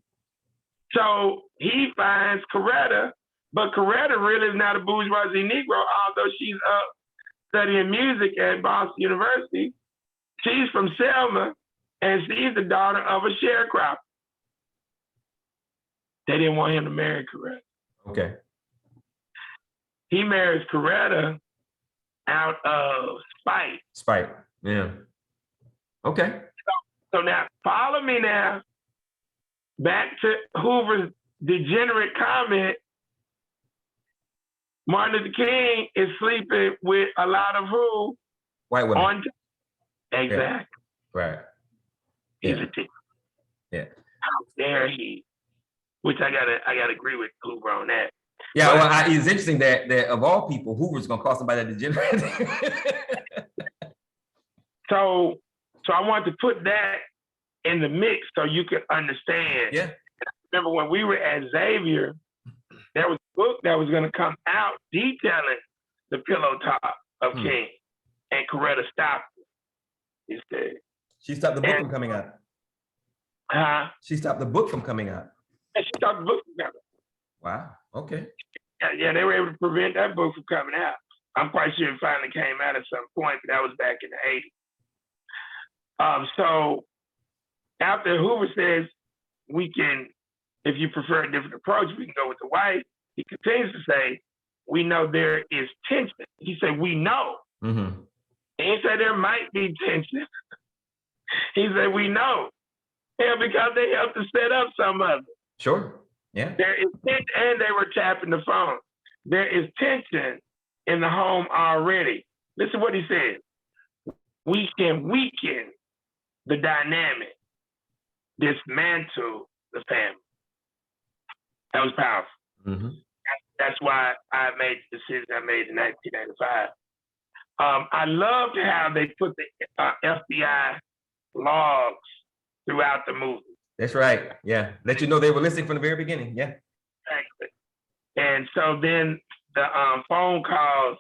So he finds Coretta, but Coretta really is not a bourgeoisie Negro, although she's up studying music at Boston University. She's from Selma, and she's the daughter of a sharecropper. They didn't want him to marry Coretta. Okay. He marries Coretta out of spite. Spite. Yeah. Okay. So now, follow me now, back to Hoover's degenerate comment. Martin Luther King is sleeping with a lot of who? White women. Exactly. Yeah. Right. He's Yeah. a dick. Yeah. How dare he? Which I gotta agree with Hoover on that. Yeah, well, it's interesting that of all people, Hoover's gonna call somebody a degenerate. So I want to put that in the mix so you can understand. Yeah. Remember when we were at Xavier, there was a book that was gonna come out detailing the pillow talk of King, and Coretta stopped it. He said, she stopped the book from coming out. She stopped the book from coming out. And she stopped the book from coming out. Wow. Okay. Yeah, they were able to prevent that book from coming out. I'm quite sure it finally came out at some point, but that was back in the 80s. So after Hoover says we can, if you prefer a different approach, we can go with the white, he continues to say, we know there is tension. He said, we know. Mm-hmm. He said there might be tension. He said, we know. Yeah, because they helped to set up some of it. Sure. Yeah. There is tension, and they were tapping the phone. There is tension in the home already. Listen what he said. We can weaken the dynamic, dismantle the family. That was powerful. Mm-hmm. That's why I made the decision I made in 1995. I loved how they put the FBI logs throughout the movie. That's right. Yeah. Let you know they were listening from the very beginning. Yeah. Exactly. And so then the phone calls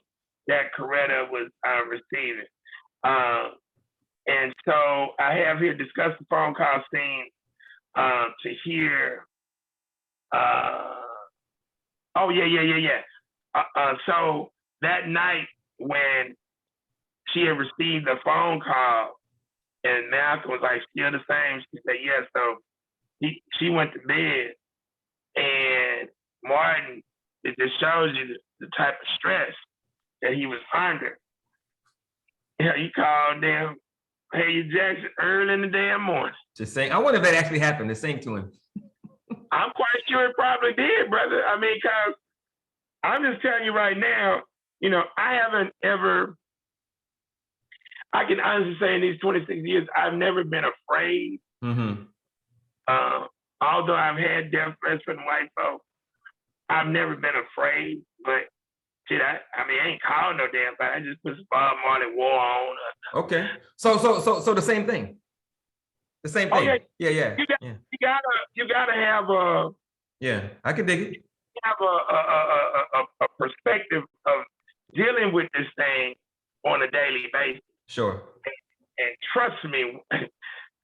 that Coretta was receiving. And so I have here discussed the phone call scene to hear. So that night when she had received the phone call and Malcolm was like, still the same, she said, yes. So she went to bed, and Martin, it just shows you the type of stress that he was under. Yeah, he called them Harry Jackson early in the damn morning. Just saying. I wonder if that actually happened to sing to him. I'm quite sure it probably did, brother. I mean, because I'm just telling you right now, you know, I haven't ever, I can honestly say in these 26 years, I've never been afraid. Mm-hmm. Although I've had death threats from white folks, I've never been afraid. But shit, I ain't called no damn thing. I just put some Bob Marley War on. Okay. So the same thing. The same thing. Okay. Yeah. You gotta have a. Yeah, I can dig it. Have a perspective of dealing with this thing on a daily basis. Sure. And trust me,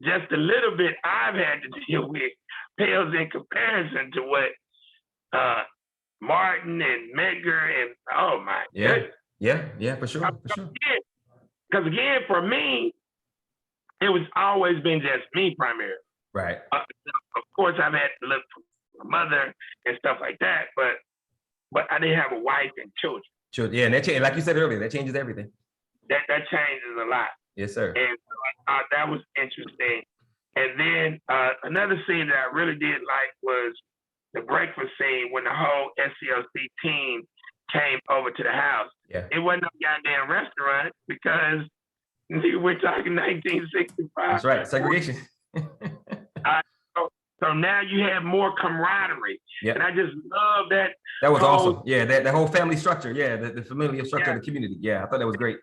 just a little bit I've had to deal with pales in comparison to what Martin and Medgar and oh my goodness. Yeah, for sure. Because again, for me, it was always been just me primarily. Right. Of course, I've had to look for my mother and stuff like that, but I didn't have a wife and children. Sure. Yeah, and that change, like you said earlier, that changes everything. That changes a lot. Yes, sir. And that was interesting. And then another scene that I really did like was the breakfast scene when the whole SCLC team came over to the house. Yeah. It wasn't a goddamn restaurant because we're talking 1965. That's right. Segregation. So now you have more camaraderie. Yep. And I just love that. That was awesome. Yeah, that whole family structure. Yeah, the familial structure of the community. Yeah, I thought that was great.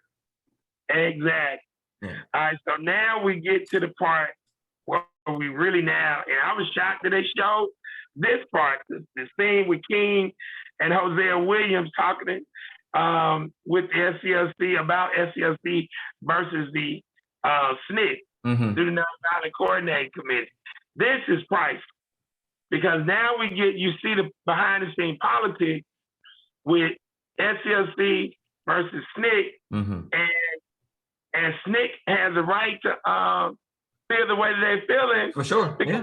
Exactly. Yeah. All right, so now we get to the part where we really now, and I was shocked that they showed this part, the scene with King and Hosea Williams talking with the SCLC about SCLC versus the SNCC, Mm-hmm. Student Nonviolent Coordinating Committee. This is priceless because now you see the behind the scene politics with SCLC versus SNCC, Mm-hmm. and SNCC has a right to feel the way that they're feeling. For sure. Yeah.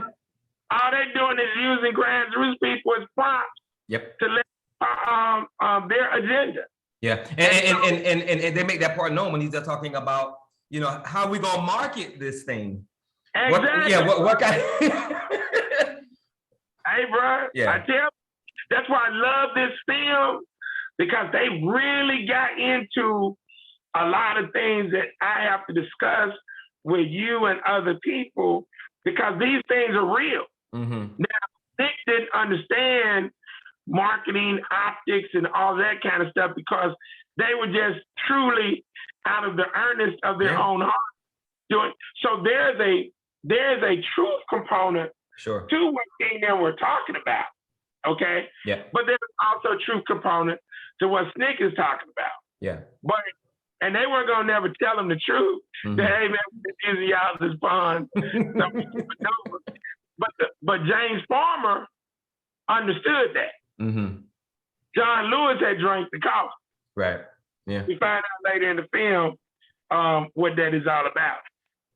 All they're doing is using grassroots people as props. Yep. To let their agenda. Yeah, and they make that part known when he's talking about, you know, how we gonna market this thing. Exactly. What kind? Hey, bro. Yeah. I tell you, that's why I love this film because they really got into a lot of things that I have to discuss with you and other people because these things are real. Mm-hmm. Now, Nick didn't understand marketing, optics, and all that kind of stuff because they were just truly out of the earnest of their own heart doing. So there's a truth component Sure. to what King and we're talking about. Okay. Yeah. But there's also a truth component to what SNCC is talking about. Yeah. And they weren't gonna never tell them the truth. Mm-hmm. That, hey man, we're using y'all as bond. But James Farmer understood that. Mm-hmm. John Lewis had drank the coffee. Right. Yeah. We find out later in the film what that is all about.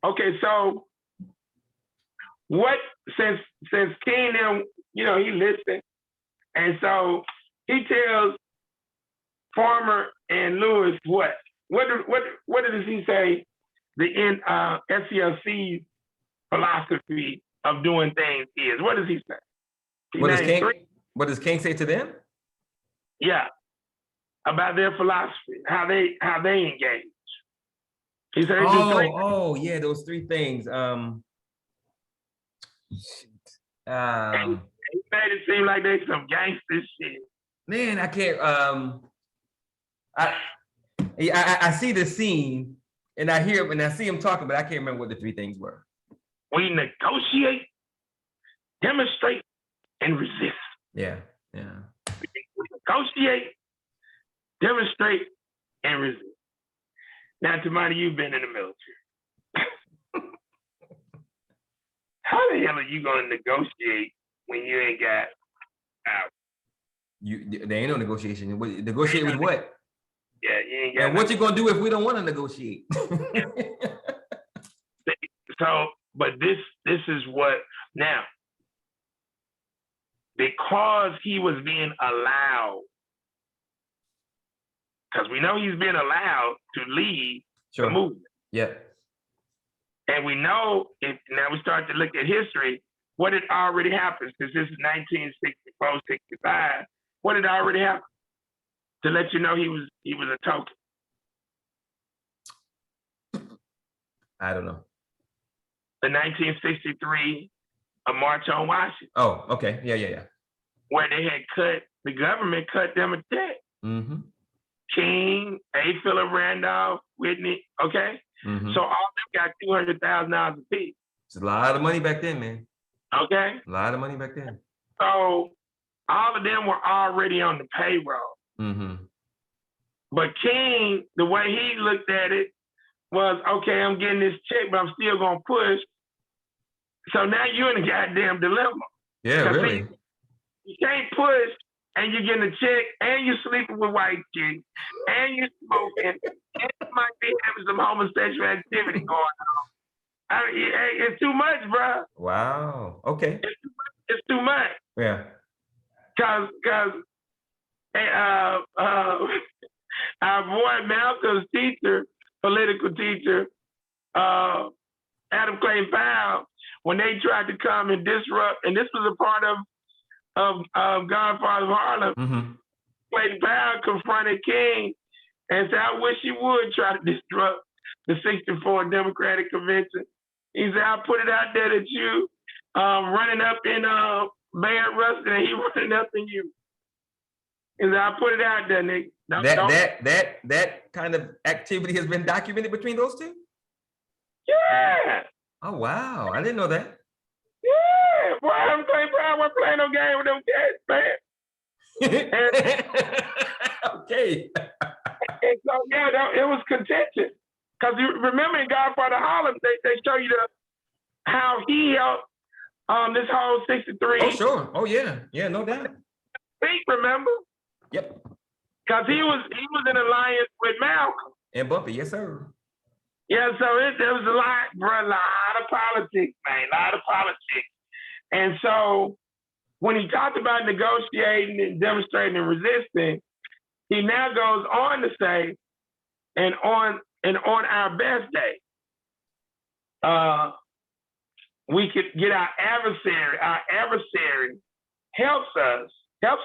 Okay, so since King and he listened, and so he tells Farmer and Lewis what does he say? The SCLC's philosophy of doing things is. What does he say? What does King say to them? Yeah, about their philosophy, how they engage. He said, yeah, those three things. He made it seem like they some gangster shit. Man, I can't. I see the scene and I hear and I see him talking, but I can't remember what the three things were. We negotiate, demonstrate, and resist. Yeah. We negotiate, demonstrate, and resist. Now, Tamani, you've been in the military. How the hell are you going to negotiate when you ain't got out? There ain't no negotiation. Negotiate with what? Yeah, you ain't got. And what you gonna do if we don't want to negotiate? So, but this is what now, because he was being allowed, because we know he's been allowed to lead the movement. Yeah. And we know now we start to look at history, what had already happened, since this is 1964, 65, what had already happened to let you know he was a token? I don't know. The 1963 March on Washington. Oh, okay. Yeah. Where they had the government cut them a check. Mm-hmm. King, A. Philip Randolph, Whitney, okay? Mm-hmm. So all of them got $200,000 apiece. It's a lot of money back then, man. Okay? A lot of money back then. So all of them were already on the payroll. Mm-hmm. But King, the way he looked at it was, okay, I'm getting this check, but I'm still gonna push. So now you're in a goddamn dilemma. Yeah, really. See, you can't push and you're getting a check and you're sleeping with white chicks and you're smoking and you might be having some homosexual activity going on. I mean, it's too much, bro. Wow. Okay. It's too much. Yeah. Cause our boy Malcolm's teacher, political teacher, Adam Clayton Powell, when they tried to come and disrupt, and this was a part of Godfather of Harlem, Clayton Powell confronted King and said, I wish you would try to disrupt the 64 Democratic Convention. He said, I'll put it out there that you running up in Bayard Rustin and he running up in you. He said, I'll put it out there, nigga. That kind of activity has been documented between those two? Yeah. Oh, wow. I didn't know that. Yeah. Boy, I'm playing no game with them cats, man. Okay. And so, yeah, it was contentious. Because you remember in Godfather Harlem, they show you how he helped this whole 63. Oh, sure. Oh, yeah. Yeah, no doubt. Remember? Yep. Because he was in alliance with Malcolm. And Bumpy, yes, sir. Yeah, so there was a lot of politics, man, a lot of politics. And so when he talked about negotiating and demonstrating and resisting, he now goes on to say, and on our best day, we could get our adversary. Our adversary helps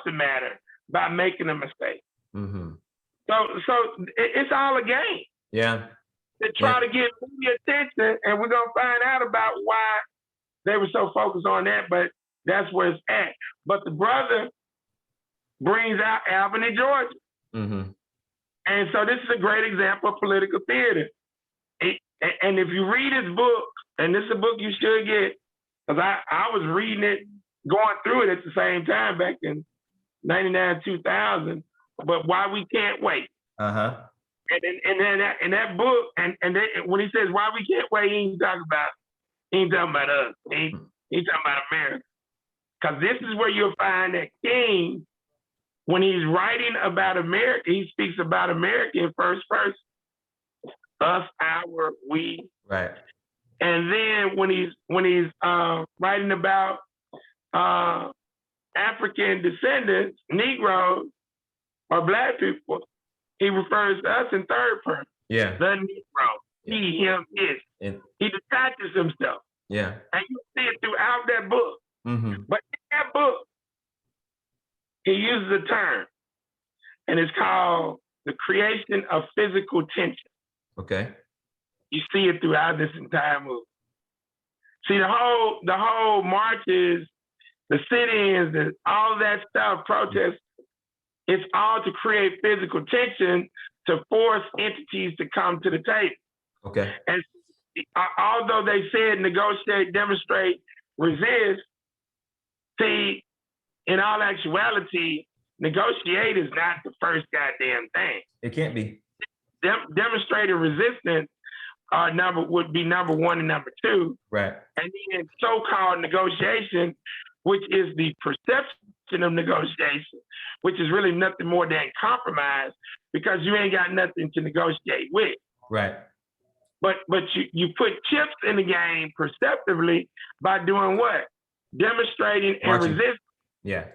the matter by making a mistake. So it's all a game. Yeah. To try to get media attention, and we're gonna find out about why they were so focused on that, but that's where it's at. But the brother brings out Albany, Georgia. And so this is a great example of political theater. And if you read his book, and this is a book you should get, because I was reading it, going through it at the same time back in 99, 2000, but Why We Can't Wait. And then in that book, and when he says why we can't wait, he ain't talking about us. He talking about America. Because this is where you'll find that King, when he's writing about America, he speaks about America in first person. Us, our, we. Right. And then when he's writing about African descendants, Negroes, or Black people, he refers to us in third person. Yeah. The Negro. Yeah. He, him, his. He detaches himself. Yeah. And you see it throughout that book. But in that book, he uses a term, and it's called the creation of physical tension. Okay. You see it throughout this entire movie. See, the whole marches, the sit-ins, all of that stuff, protests, it's all to create physical tension to force entities to come to the table. Okay. And although they said negotiate, demonstrate, resist, see, in all actuality, negotiate is not the first goddamn thing. It can't be. Demonstrating resistance would be number one and number two. Right. And then so-called negotiation, which is the perception of negotiation, which is really nothing more than compromise, because you ain't got nothing to negotiate with. Right. But you put chips in the game perceptively by doing what? Demonstrating and resisting. Yeah.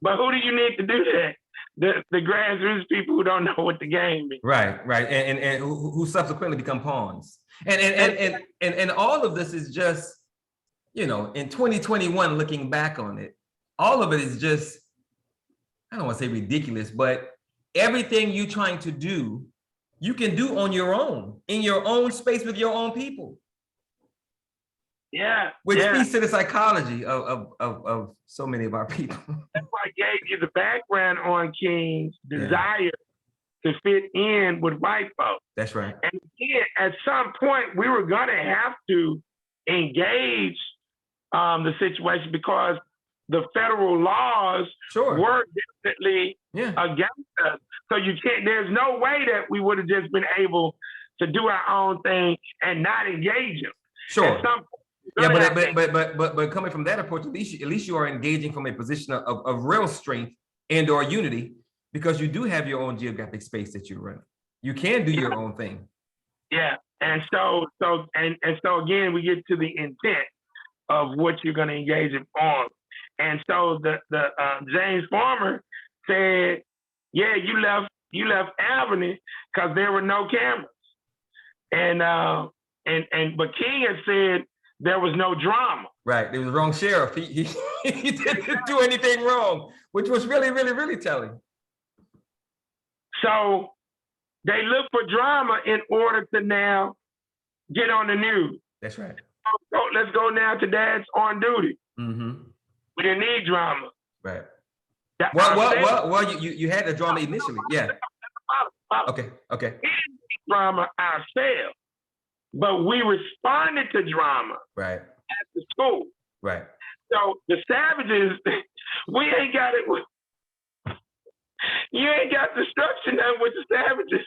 But who do you need to do that? The grassroots people who don't know what the game is. Right, and who subsequently become pawns. And all of this is just, in 2021, looking back on it, all of it is just, I don't want to say ridiculous, but everything you're trying to do, you can do on your own, in your own space with your own people. Yeah. Which speaks to the psychology of so many of our people. That's why I gave you the background on King's desire to fit in with white folks. That's right. And again, at some point, we were going to have to engage the situation, because the federal laws Sure. were definitely against us. So you can't. There's no way that we would have just been able to do our own thing and not engage them. Sure. But coming from that approach, at least you are engaging from a position of real strength and/or unity, because you do have your own geographic space that you run. You can do your own thing. Yeah, and so again, we get to the intent of what you're going to engage in on. And so the James Farmer said, "Yeah, you left Albany because there were no cameras." But King had said there was no drama. Right, there was the wrong sheriff. He didn't do anything wrong, which was really, really, really telling. So they look for drama in order to now get on the news. That's right. So let's go now to Dad's on duty. Mm-hmm. We didn't need drama. Right. Well, you had the drama initially. Yeah. Okay. We didn't need drama ourselves, but we responded to drama. Right. At the school. Right. So the savages, we ain't got it. You ain't got the structure now with the savages.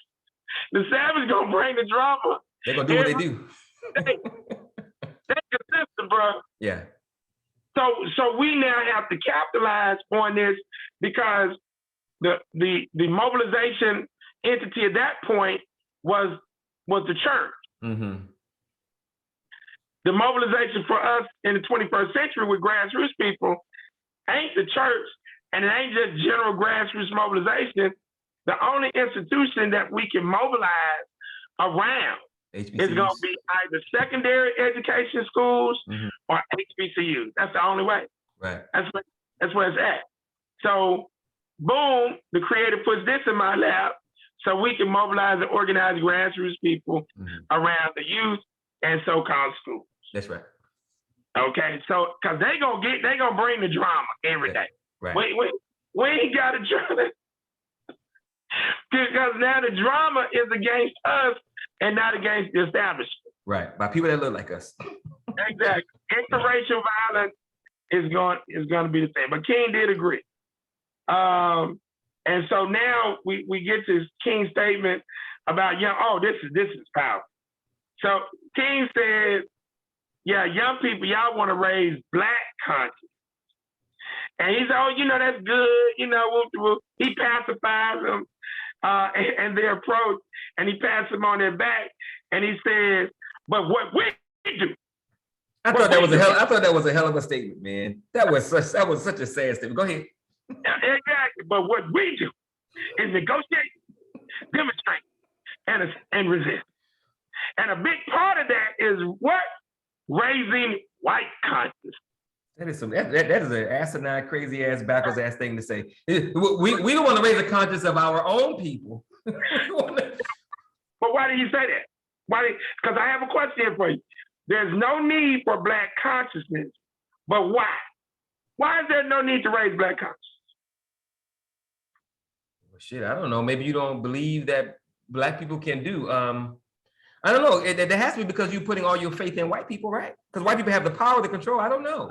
The savages gonna bring the drama. They're gonna do what they do. They're consistent, bro. Yeah. So we now have to capitalize on this, because the mobilization entity at that point was the church. Mm-hmm. The mobilization for us in the 21st century with grassroots people ain't the church, and it ain't just general grassroots mobilization. The only institution that we can mobilize around HBCUs. is going to be either secondary education schools or HBCUs. That's the only way. Right. That's where it's at. So, boom, the creator puts this in my lap so we can mobilize and organize grassroots people around the youth and so-called schools. That's right. Okay, so because they gonna bring the drama every day. Right. We ain't got to drama, because now the drama is against us and not against the establishment. Right, by people that look like us. Exactly. Interracial violence is going to be the same. But King did agree. And so now we get to King's statement about this is powerful. So King said, yeah, young people, y'all want to raise Black consciousness. And he said, that's good. He pacifies them and their approach, and he passes them on their back. And he says, but what we do. I thought that was a hell of a statement, man. That was such a sad statement. Go ahead. Exactly. But what we do is negotiate, demonstrate, and resist. And a big part of that is what? Raising white consciousness. That is an asinine, crazy ass, backwards ass thing to say. We don't want to raise the conscience of our own people. But why did you say that? Because I have a question for you. There's no need for Black consciousness, but why? Why is there no need to raise Black consciousness? Well, shit, I don't know. Maybe you don't believe that Black people can do. I don't know. There has to be, because you're putting all your faith in white people, right? Because white people have the power to control. I don't know.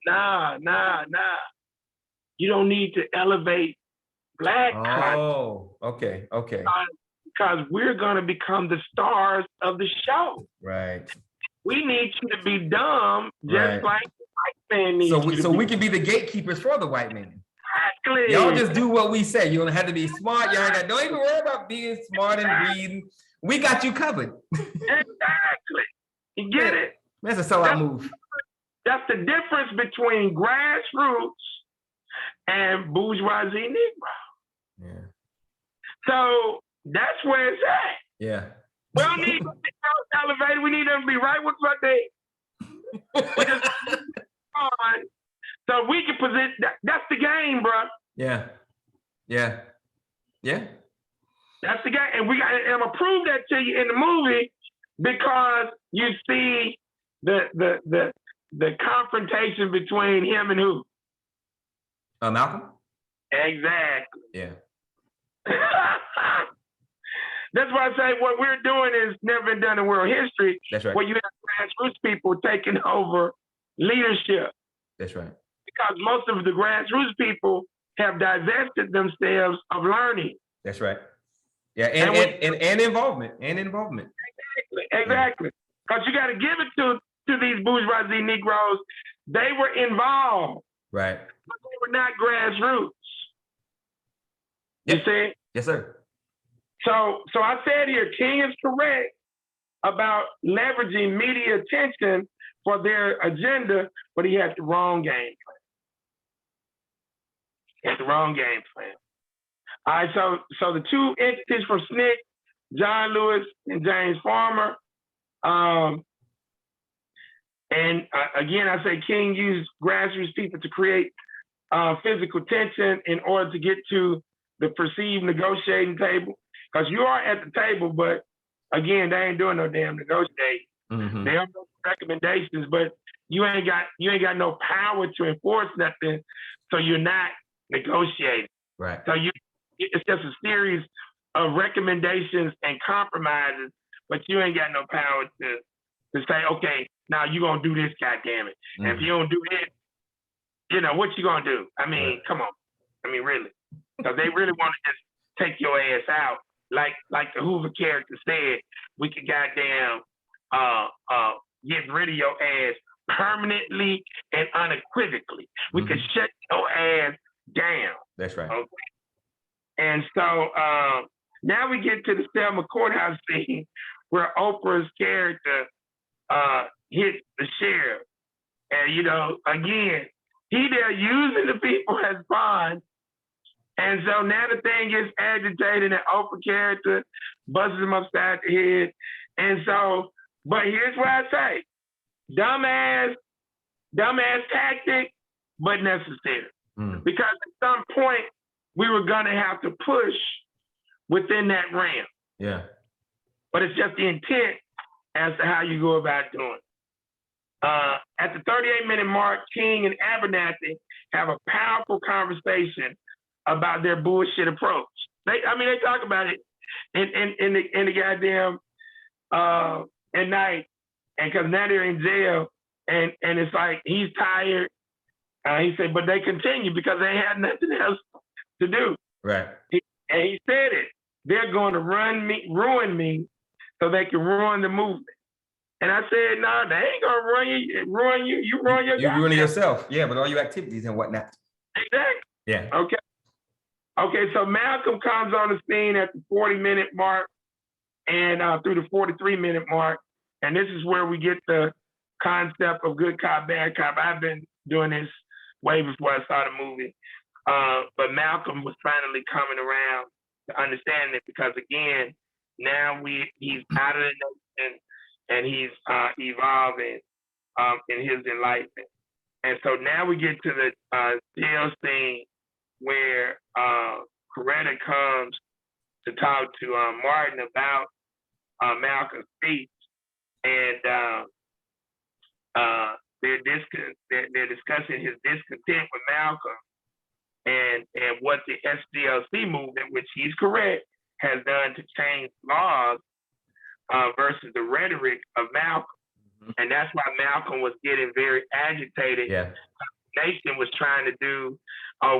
Nah. You don't need to elevate Black consciousness. Oh, okay. Because we're going to become the stars of the show. Right. We need you to be dumb, just like the white man needs you to be. So we can be the gatekeepers for the white man. Exactly. Y'all just do what we say. You don't have to be smart. Don't even worry about being smart and reading. We got you covered. Exactly. You get it? That's a sellout move. That's the difference between grassroots and bourgeoisie Negro. Yeah. So that's where it's at. Yeah. We don't need to be elevated. We need them to be right with what they on. So we can position. That's the game, bro. Yeah. That's the game, and I'm gonna prove that to you in the movie, because you see the confrontation between him and who? Malcolm? Exactly. Yeah. That's why I say what we're doing is never been done in world history. That's right. Where you have grassroots people taking over leadership. That's right. because most of the grassroots people have divested themselves of learning. That's right. Yeah, and involvement. Exactly. Because you got to give it to these bourgeoisie Negroes. They were involved. Right. But they were not grassroots. You see? Yes, sir. So I said here, King is correct about leveraging media attention for their agenda, but he had the wrong game plan. All right, so the two entities from SNCC, John Lewis and James Farmer, and again, I say King used grassroots people to create physical tension in order to get to the perceived negotiating table. Because you are at the table, but again, they ain't doing no damn negotiating. Mm-hmm. They have no recommendations, but you ain't got no power to enforce nothing, so you're not negotiating. Right. So it's just a series of recommendations and compromises, but you ain't got no power to say, okay, now you're gonna do this, goddammit. Mm-hmm. And if you don't do it, what you gonna do? I mean, come on. I mean, really. So they really want to just take your ass out. Like the Hoover character said, we could goddamn get rid of your ass permanently and unequivocally. We could shut your ass down. That's right. Okay? And so now we get to the Selma Courthouse scene where Oprah's character hits the sheriff. And, again, they're using the people as bonds. And so now the thing gets agitated and Oprah character busts him upside the head. And so, but here's what I say. Dumbass tactic, but necessary. Because at some point, we were gonna have to push within that realm. Yeah. But it's just the intent as to how you go about doing it. At the 38-minute mark, King and Abernathy have a powerful conversation about their bullshit approach. They talk about it in the goddamn at night, and because now they're in jail, and it's like he's tired. He said, but they continue because they had nothing else to do. Right. And he said it. They're going to ruin me, so they can ruin the movement. And I said, no, they ain't gonna ruin you. You ruin your. You're ruining yourself. Yeah, with all your activities and whatnot. Exactly. Yeah. Okay, so Malcolm comes on the scene at the 40-minute mark and through the 43-minute mark. And this is where we get the concept of good cop, bad cop. I've been doing this way before I saw the movie. But Malcolm was finally coming around to understand it because, again, now he's out of the nation and he's evolving in his enlightenment. And so now we get to the jail scene where Coretta comes to talk to Martin about Malcolm's speech, and they're discussing his discontent with Malcolm and what the SCLC movement, which he's correct, has done to change laws versus the rhetoric of Malcolm. And that's why Malcolm was getting very agitated. Yeah. The nation was trying to do,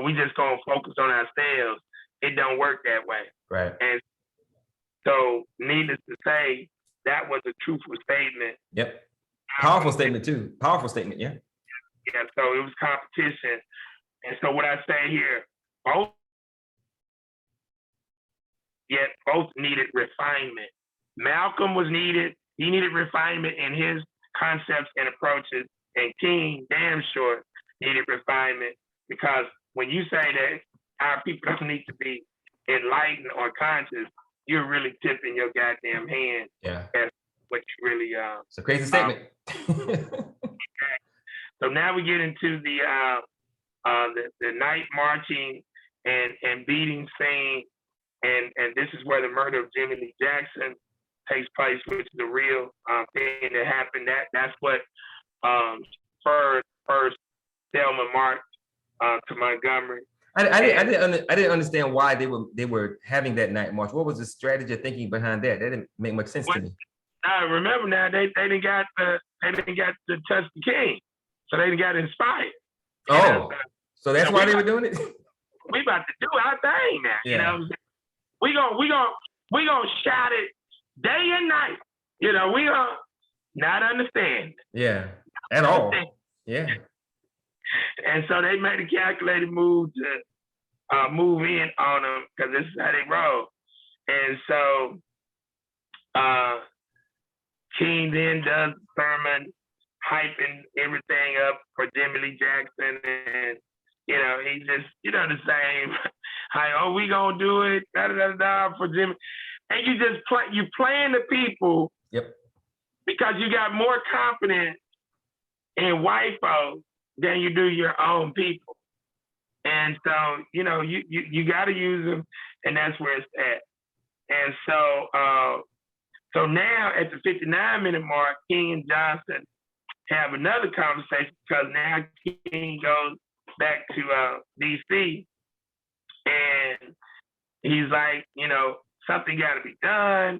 we just gonna focus on ourselves. It don't work that way. Right. And so, needless to say, that was a truthful statement. Yep. Powerful statement too. Powerful statement, yeah. Yeah, so it was competition. And so what I say here, both needed refinement. Malcolm was needed. He needed refinement in his concepts and approaches. And King, damn sure, needed refinement, because when you say that our people don't need to be enlightened or conscious, you're really tipping your goddamn hand. Yeah. That's what you really It's a crazy statement. So now we get into the night marching and beating scene, and this is where the murder of Jimmy Lee Jackson takes place, which is a real thing that happened. That's what spurred first Selma march to Montgomery. I didn't understand why they were having that night march. What was the strategy of thinking behind that? That didn't make much sense to me. Remember now they didn't got to touch the king, so they didn't got inspired. Oh, so that's why they were doing it? We about to do our thing now. Yeah. You know, we gonna shout it day and night. You know, we gonna not understand. Yeah, at all. Yeah. And so they made a calculated move to move in on them because this is how they roll. And so King then does sermon hyping everything up for Jimmy Lee Jackson, and you know, he just, you know, the same, oh, we gonna do it, da da da da for Jimmy. And you just playing the people. Yep. Because you got more confidence in white folks than you do your own people. And so, you know, you got to use them, and that's where it's at. And so now at the 59-minute mark, King and Johnson have another conversation because now King goes back to DC, and he's like, you know, something got to be done,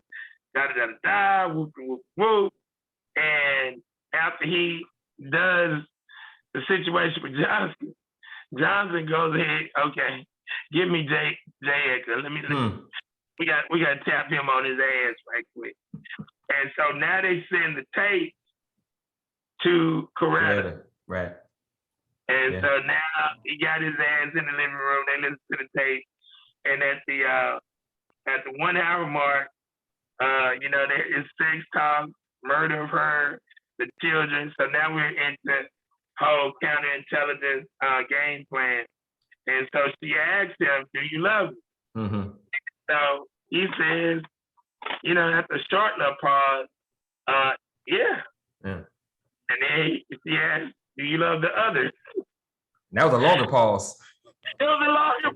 da da da da, whoop whoop whoop. And after he does the situation with Johnson, Johnson goes ahead, okay, give me J Edgar. Let me we got to tap him on his ass right quick. And so now they send the tape to Coretta. Right. And so now he got his ass in the living room. They listen to the tape, and at the 1 hour mark, you know, there is sex talk, murder of her, the children. So now we're into whole counterintelligence game plan. And so she asked him, "Do you love me?" Mm-hmm. So he says, you know, after a short little pause, yeah. And then she asked, "Do you love the other?" That was a longer pause. It was a longer.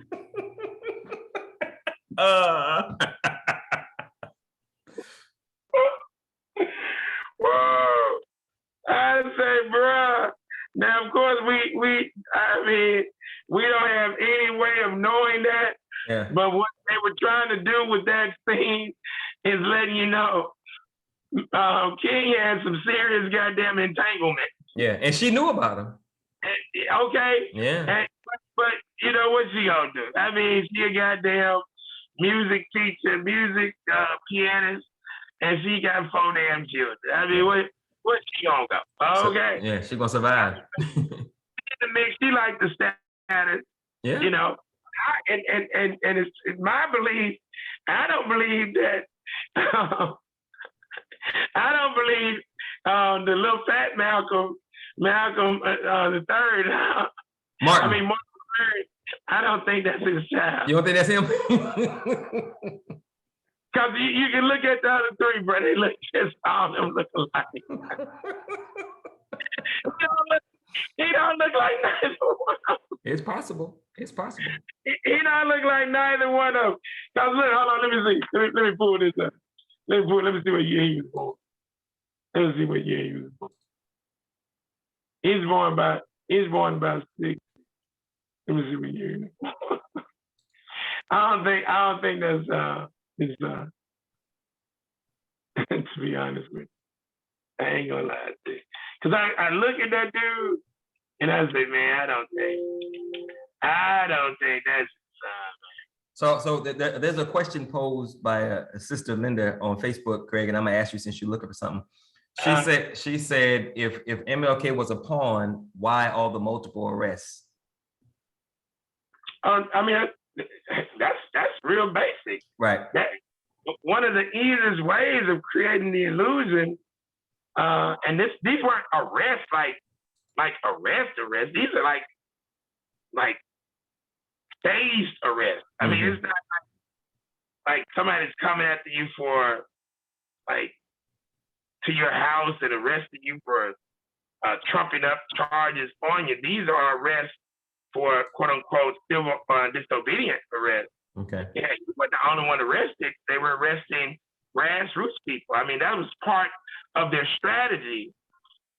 Whoa! I say, bruh. Now, of course, we don't have any way of knowing that. Yeah. But what they were trying to do with that scene is letting you know King had some serious goddamn entanglement. Yeah, and she knew about him. Okay. Yeah. But you know what she gonna do? I mean, she a goddamn music teacher, music pianist, and she got 4 damn children. I mean, what she gonna go? Okay. So, yeah, she gonna survive. In the mix, she like the status. Yeah. You know, and it's my belief. I don't believe that. I don't believe the little fat Malcolm the third. Martin. I mean, Martin III. I don't think that's his child. You don't think that's him? Because you can look at the other 3, bro. They look just all them look alike. He don't look like neither one of them. It's possible. It's possible. He don't look like neither one of them. Cause look, hold on, let me see. Let me pull this up. Let me see what year he was born. Let me see what year he was born. He's born about 6. Let me see what year he was born. I don't think that's his to be honest with you. I ain't gonna lie to you. Cause I look at that dude and I say, man, I don't think that's his son, man. So there's a question posed by a sister Linda on Facebook, Craig, and I'm gonna ask you since you're looking for something. She said if MLK was a pawn, why all the multiple arrests? I mean, that's real basic. Right. That one of the easiest ways of creating the illusion, and these weren't arrests like arrest. These are like staged arrests. I mean, it's not like somebody's coming after you for like to your house and arresting you for trumping up charges on you. These are arrests for quote unquote civil disobedient arrest. Okay. Yeah, you weren't the only one arrested. They were arresting grassroots people. I mean, that was part of their strategy.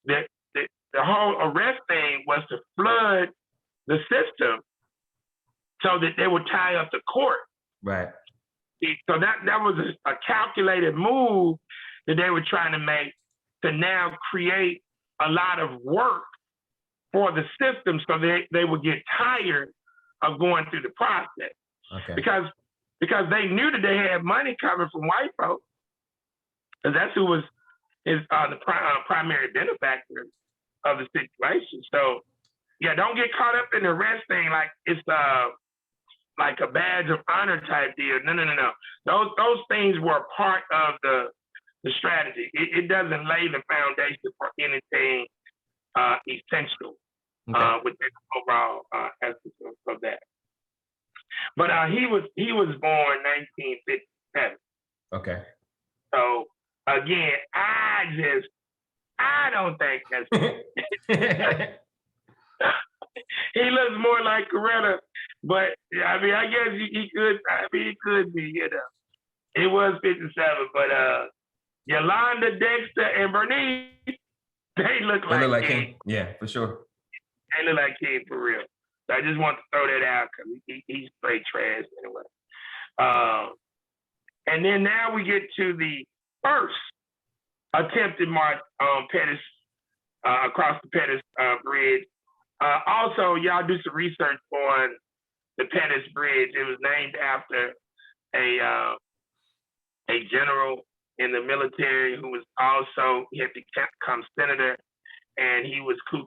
That the whole arrest thing was to flood the system so that they would tie up the court. Right. So that was a calculated move that they were trying to make to now create a lot of work for the system, so they would get tired of going through the process. Okay. Because they knew that they had money coming from white folks, and that's who was the primary benefactor of the situation. So yeah, don't get caught up in the rest thing like it's like a badge of honor type deal. No. Those things were part of the strategy. It doesn't lay the foundation for anything essential with the overall essence of that. But he was born 1957. Okay. So again, I don't think that's he looks more like Coretta, but I mean, I guess he could. I mean, he could be. You know, it was 57, but Yolanda, Dexter, and Bernice, they look like King. Yeah, for sure. They look like King for real. So I just want to throw that out because he's straight trash anyway. And then now we get to the first attempted march on Pettus across the Pettus Bridge. Also, y'all do some research on the Pettus Bridge. It was named after a general in the military who was also, he had become senator, and he was Ku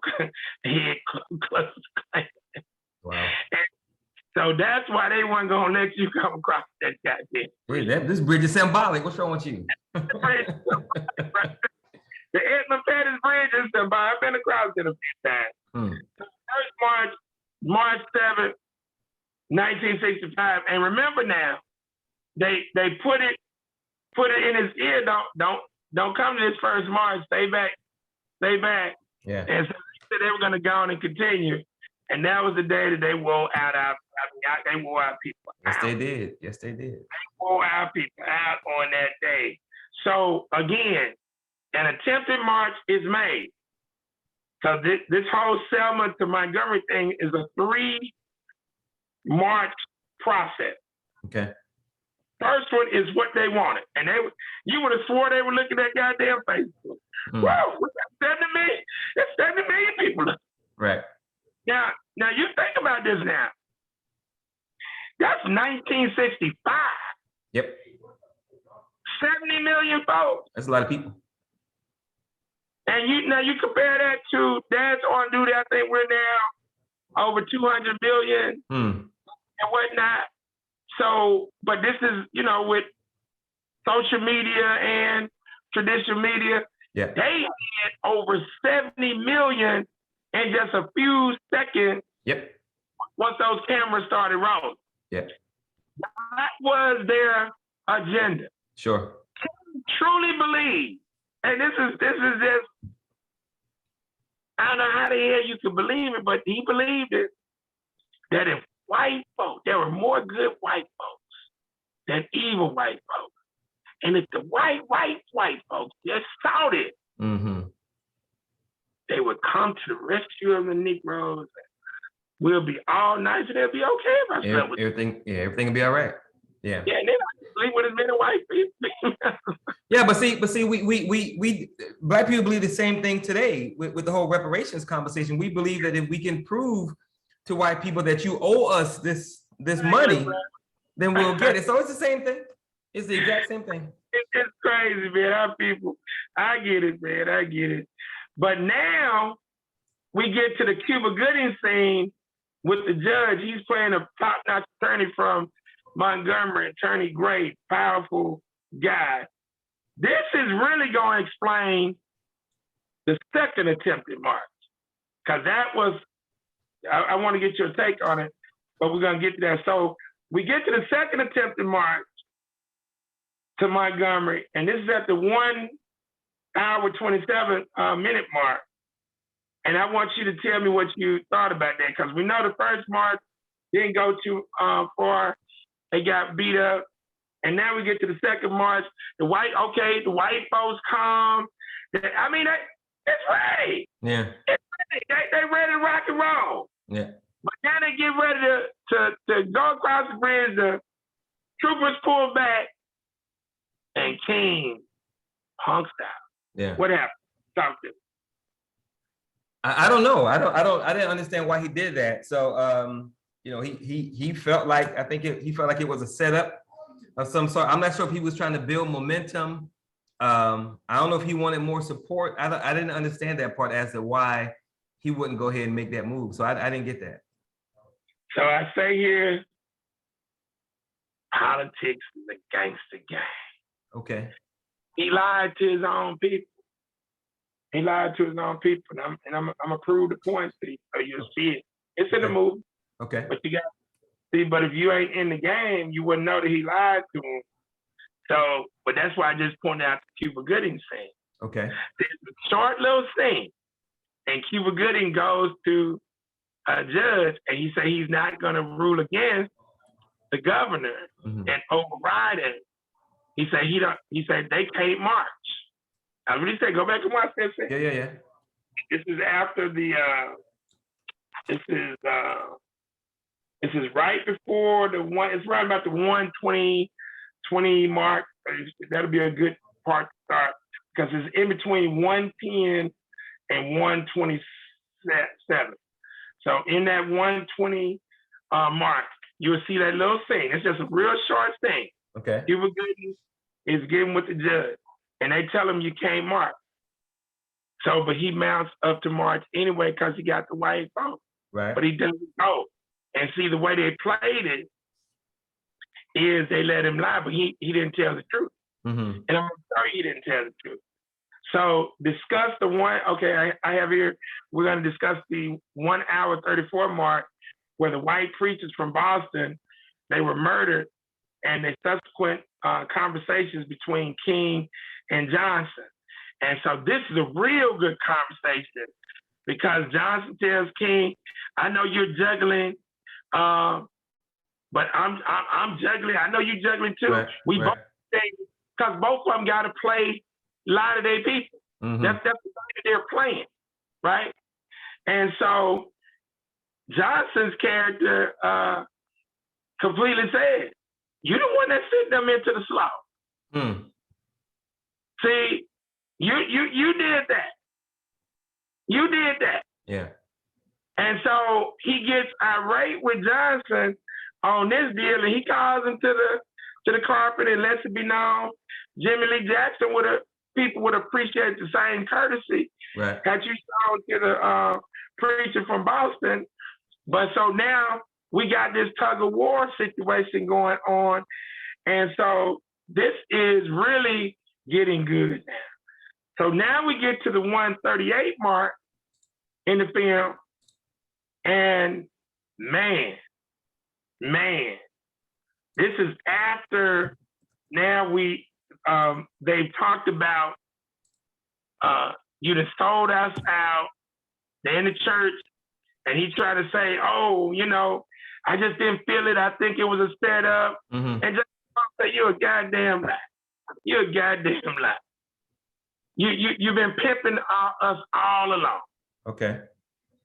Klux Klan. Wow. And so that's why they weren't gonna let you come across that goddamn bridge. Hey, this bridge is symbolic. What's wrong with you? The Edmund Pettus Bridge is symbolic. I've been across it a few times. The first March 7th, 1965. And remember now, they put it in his ear. Don't come to this first march. Stay back. Yeah. And so they said they were gonna go on and continue. And that was the day that they wore out they wore our people out. Yes, they did. They wore our people out on that day. So again, an attempted march is made. So this whole Selma to Montgomery thing is a 3-march process. Okay. First one is what they wanted. And you would have swore they were looking at goddamn Facebook. Whoa, we got 70 million people. Right. Now you think about this now. That's 1965. Yep. 70 million folks. That's a lot of people. And you compare that to Dad's on duty. I think we're now over 200 million and whatnot. So, but this is, with social media and traditional media, they had over 70 million in just a few seconds. Yep. Once those cameras started rolling. Yep. That was their agenda. Sure. Truly believe, and this is just, I don't know how the hell you could believe it, but he believed it, that if white folks, there were more good white folks than evil white folks. And if the white folks just saw it, they would come to the rescue of the Negroes. We'll be all nice and they'll be okay if I slept with everything will be all right. Yeah. Yeah, and then I sleep with as many white people. Yeah, but see, we Black people believe the same thing today with the whole reparations conversation. We believe that if we can prove to white people that you owe us this money, then we'll get it. So it's the same thing. It's the exact same thing. It's crazy, man. Our people, I get it, man. I get it. But now we get to the Cuba Gooding scene with the judge. He's playing a top-notch attorney from Montgomery, Attorney Gray, powerful guy. This is really going to explain the second attempted march, because that was, I want to get your take on it, but we're going to get to that. So we get to the second attempted march to Montgomery, and this is at the 1 hour, 27 minute mark. And I want you to tell me what you thought about that, because we know the first march didn't go too far. They got beat up. And now we get to the second march. The white folks come. It's ready. Yeah. It's ready. They ready to rock and roll. Yeah. But now they get ready to go across the bridge. The troopers pull back, and King punks out. Yeah. What happened? Talk to me. I don't know. I didn't understand why he did that. So, you know, he felt like, he felt like it was a setup of some sort. I'm not sure if he was trying to build momentum. I don't know if he wanted more support. I didn't understand that part as to why he wouldn't go ahead and make that move. So I didn't get that. So I say here, politics is a gangster game. Okay. He lied to his own people. He lied to his own people, and I'm gonna prove the point to you, so you'll see it. It's in the movie, Okay. but you got see. But if you ain't in the game, you wouldn't know that he lied to him. So, but that's why I just pointed out the Cuba Gooding scene. Okay. There's a short little scene, and Cuba Gooding goes to a judge, and he say he's not gonna rule against the governor and override it. He said he don't. He said they can't march. I really say go back and watch that scene. Yeah. This is after the. This is right before the one. It's right about the 120 mark. That'll be a good part to start because it's in between 110 and 127. So in that 120 mark, you'll see that little scene. It's just a real short scene. Okay. Cuba Gooding is getting with the judge, and they tell him you can't march. So, but he mounts up to march anyway because he got the white vote. Right. But he doesn't go. And see, the way they played it is they let him lie, but he didn't tell the truth. And I'm sorry he didn't tell the truth. So discuss the one, okay, I have here, we're going to discuss the 1 hour 34 mark where the white preachers from Boston, they were murdered, and the subsequent conversations between King and Johnson. And so this is a real good conversation because Johnson tells King, I know you're juggling, but I'm juggling. I know you're juggling too. Right, we both because both of them got to play a lot of their people. That's the thing that they're playing, right? And so Johnson's character completely said, "You the one that sent them into the slaughter." See, you did that. You did that. Yeah. And so he gets irate with Johnson on this deal, and he calls him to the carpet and lets it be known. Jimmy Lee Jackson people would appreciate the same courtesy that you showed to the preacher from Boston. But so now we got this tug of war situation going on, and so this is really getting good now. So now we get to the 138 mark in the film, and man, this is after now they've talked about you done sold us out. They're in the church, and he tried to say, oh, you know, I just didn't feel it. I think it was a setup. And just say, you're a goddamn lie. You're a goddamn lie. You've been pimping us all along. Okay.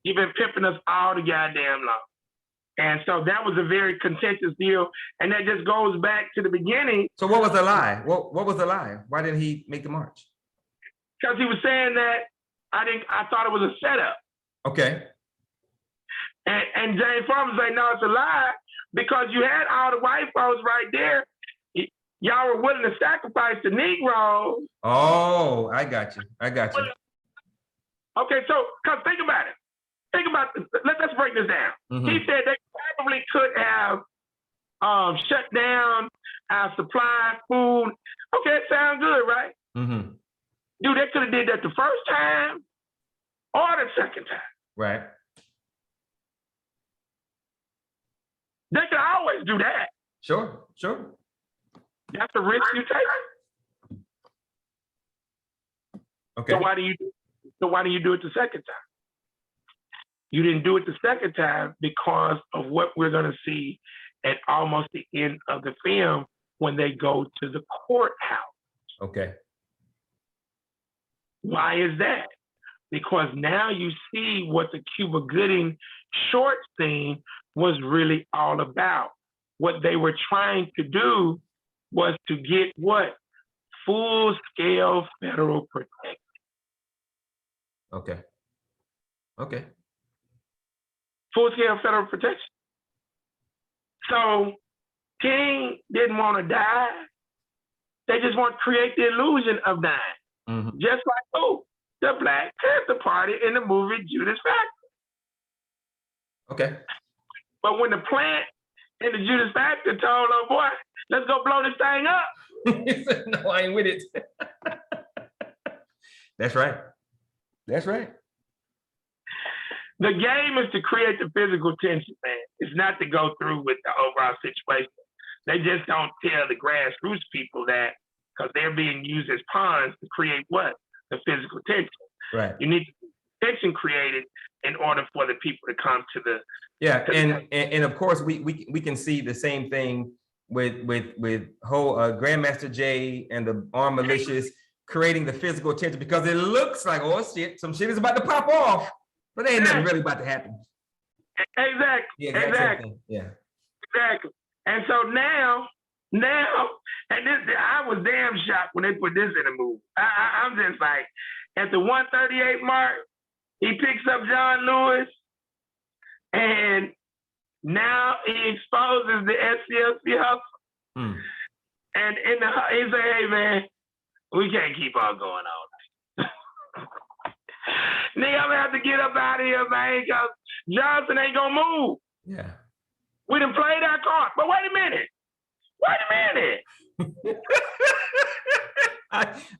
You've been pimping us all the goddamn long. And so that was a very contentious deal. And that just goes back to the beginning. So what was the lie? What was the lie? Why didn't he make the march? Because he was saying that I thought it was a setup. Okay. And James Farmer say, no, it's a lie, because you had all the white folks right there. Y'all were willing to sacrifice the Negroes. Oh, I got you. Okay, so think about it. Let's break this down. He said they probably could have shut down our supply, food. Okay, it sounds good, right? Dude, they could have did that the first time or the second time. Right. They can always do that. Sure. That's the risk you take. Okay. So why do you do it the second time? You didn't do it the second time because of what we're going to see at almost the end of the film when they go to the courthouse. Okay. Why is that? Because now you see what the Cuba Gooding short scene was really all about. What they were trying to do was to get what? Full-scale federal protection. Okay. Okay. Full-scale federal protection. So King didn't want to die. They just want to create the illusion of dying. Mm-hmm. Just like the Black Panther Party in the movie Judas Factor. Okay. But when the plant in the Judas Factor told, oh boy, let's go blow this thing up. He said, no, I ain't with it. That's right. That's right. The game is to create the physical tension, man. It's not to go through with the overall situation. They just don't tell the grassroots people that because they're being used as pawns to create what? The physical tension. Right. You need tension created in order for the people to come to the and of course we can see the same thing with whole Grandmaster Jay and the armed militias creating the physical tension because it looks like, oh shit, some shit is about to pop off, but ain't nothing really about to happen. Exactly. Yeah, exactly. Yeah. Exactly. And so now, and this, I was damn shocked when they put this in the movie. I'm just like, at the 138 mark, he picks up John Lewis, and now he exposes the SCLC hustle. And he say, hey man, we can't keep on going on. Nigga, I'm gonna have to get up out of here, man, because Johnson ain't gonna move. Yeah. We done played our card. But wait a minute.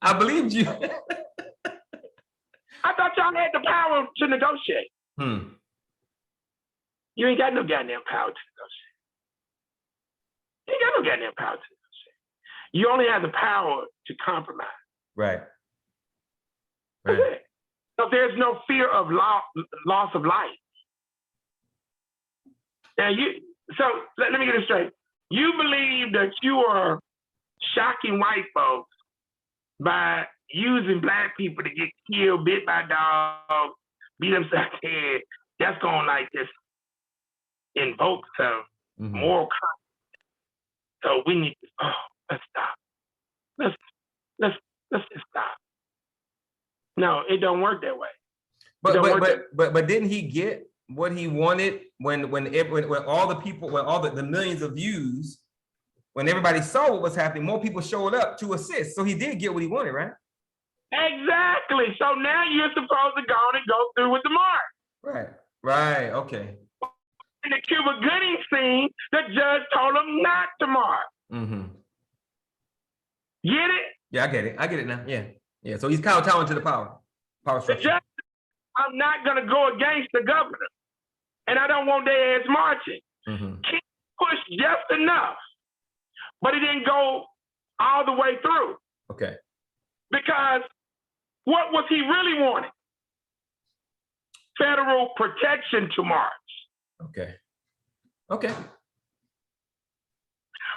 I believed you. I thought y'all had the power to negotiate. You ain't got no goddamn power to negotiate. You ain't got no goddamn power to negotiate. You only have the power to compromise. Right. That's it. So there's no fear of loss of life. Now so let me get this straight. You believe that you are shocking white folks by using Black people to get killed, bit by dogs, beat upside the head. That's going like this invoke some moral confidence. So we need to, let's stop. Let's just stop. No, it don't work that way. But didn't he get what he wanted when all the people, when all the millions of views, when everybody saw what was happening, more people showed up to assist. So he did get what he wanted, right? Exactly. So now you're supposed to go on and go through with the mark. Right. Okay. In the Cuba Gooding scene, the judge told him not to mark. Get it? Yeah, I get it now. Yeah. So he's kowtowing to the power structure. The judge, I'm not gonna go against the governor, and I don't want their ass marching. He pushed just enough, but it didn't go all the way through. Okay. Because what was he really wanting? Federal protection to march. Okay.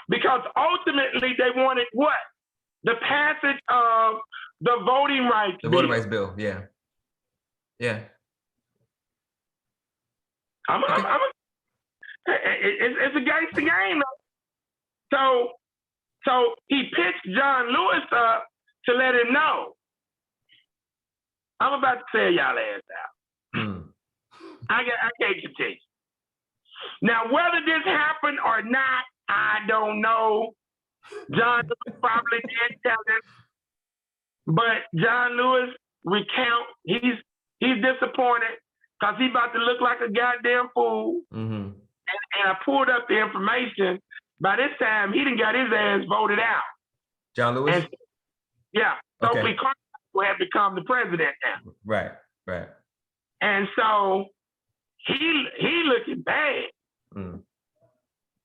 Because ultimately they wanted what? The passage of the voting rights bill. The voting rights bill, yeah. It's a gangster game. So he pitched John Lewis up to let him know, I'm about to sell y'all ass out. I can't continue. Now, whether this happened or not, I don't know. John Lewis probably did tell him, but John Lewis recount. He's disappointed because he about to look like a goddamn fool. And I pulled up the information. By this time, he done got his ass voted out. John Lewis? Stokely Courthouse had become the president now. Right. And so he looking bad.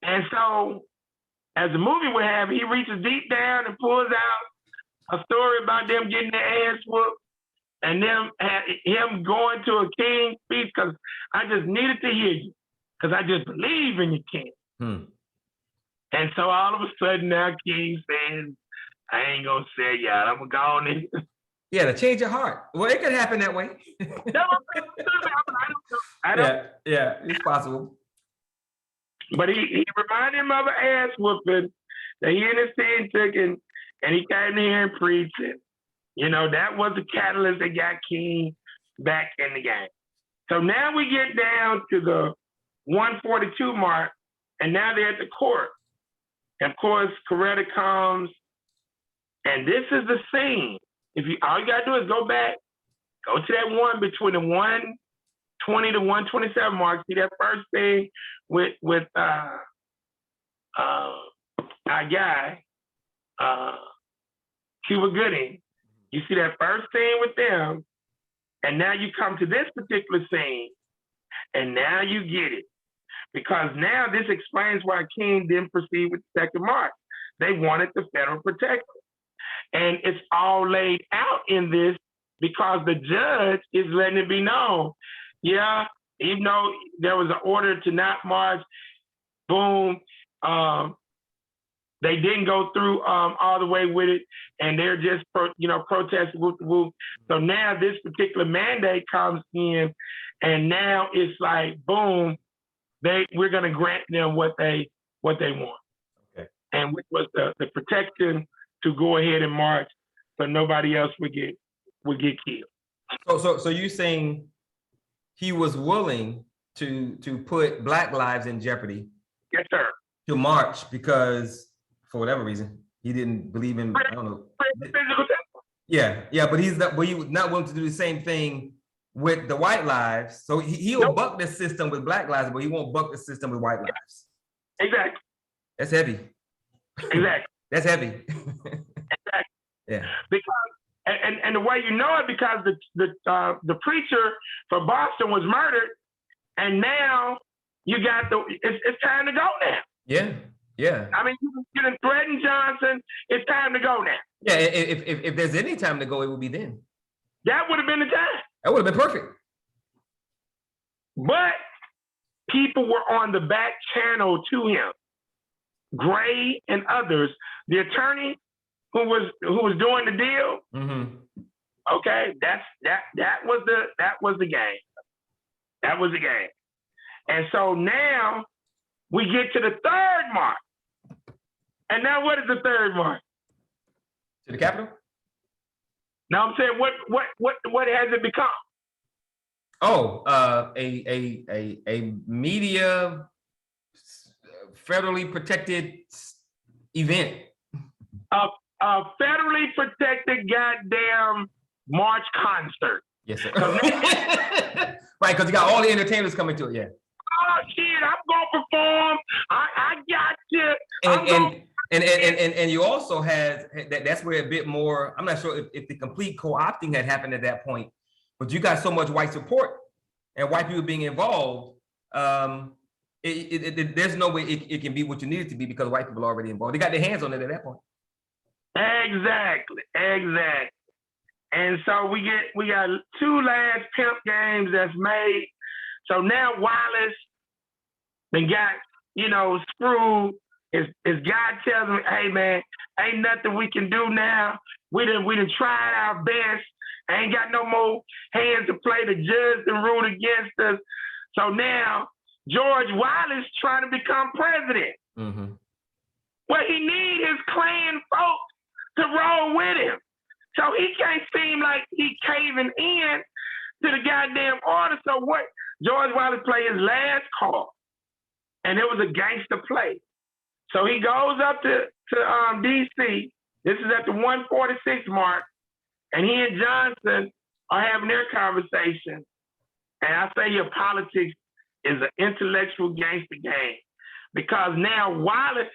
And so, as the movie would have, he reaches deep down and pulls out a story about them getting their ass whooped and him going to a king speech because I just needed to hear you because I just believe in your king. And so all of a sudden now King says, I ain't gonna say y'all, I'm gonna go on in. Yeah, to change your heart. Well, it could happen that way. I don't. Yeah, it's possible. But he reminded him of an ass whooping that he and his team took, and he came here and preached it. You know, that was the catalyst that got King back in the game. So now we get down to the 142 mark, and now they're at the court. And of course, Coretta comes, and this is the scene. All you gotta do is go back, go to that one between the 120 to 127 mark. See that first thing with our guy, Cuba Gooding. You see that first scene with them, and now you come to this particular scene, and now you get it. Because now this explains why King didn't proceed with the second march. They wanted the federal protection. And it's all laid out in this because the judge is letting it be known. Yeah, even though there was an order to not march, boom, they didn't go through all the way with it, and they're just protesting, whoop, whoop. So now this particular mandate comes in, and now it's like, boom, we're going to grant them what they want. Okay. And which was the protection to go ahead and march, so nobody else would get killed. So you're saying he was willing to put Black lives in jeopardy? Yes, sir. To march because for whatever reason he didn't believe in, I don't know. Yeah, but he was not willing to do the same thing with the white lives. So he'll buck the system with Black lives, but he won't buck the system with white lives. Exactly. That's heavy. Exactly. That's heavy. Exactly. Yeah. Because and the way you know it, because the preacher for Boston was murdered, and now you got it's time to go now. Yeah. Yeah. I mean, you done threatened Johnson. It's time to go now. Yeah. If there's any time to go, it would be then. That would have been the time. That would have been perfect. But people were on the back channel to him. Gray and others, the attorney who was doing the deal. Mm-hmm. Okay, that was the game. That was the game. And so now we get to the third mark. And now what is the third mark? To the Capitol? Now I'm saying what has it become? Oh, a media federally protected event. A federally protected goddamn march concert. Yes, sir. Right, because you got all the entertainers coming to it, yeah. Oh shit, I'm gonna perform. I got you. And you also had that's where a bit more, I'm not sure if the complete co-opting had happened at that point, but you got so much white support and white people being involved. There's no way it can be what you need it to be because white people are already involved. They got their hands on it at that point. Exactly. And so we got two last pimp games that's made. So now Wallace, they got, screwed. His guy tells him, hey man, ain't nothing we can do now. We done tried our best. Ain't got no more hands to play. The judge and ruled against us. So now George Wallace trying to become president. Mm-hmm. Well, he need his Klan folks to roll with him. So he can't seem like he caving in to the goddamn order. So what? George Wallace played his last card, and it was a gangster play. So he goes up to D.C. This is at the 146 mark, and he and Johnson are having their conversation. And I say your politics is an intellectual gangster game. Because now Wallace,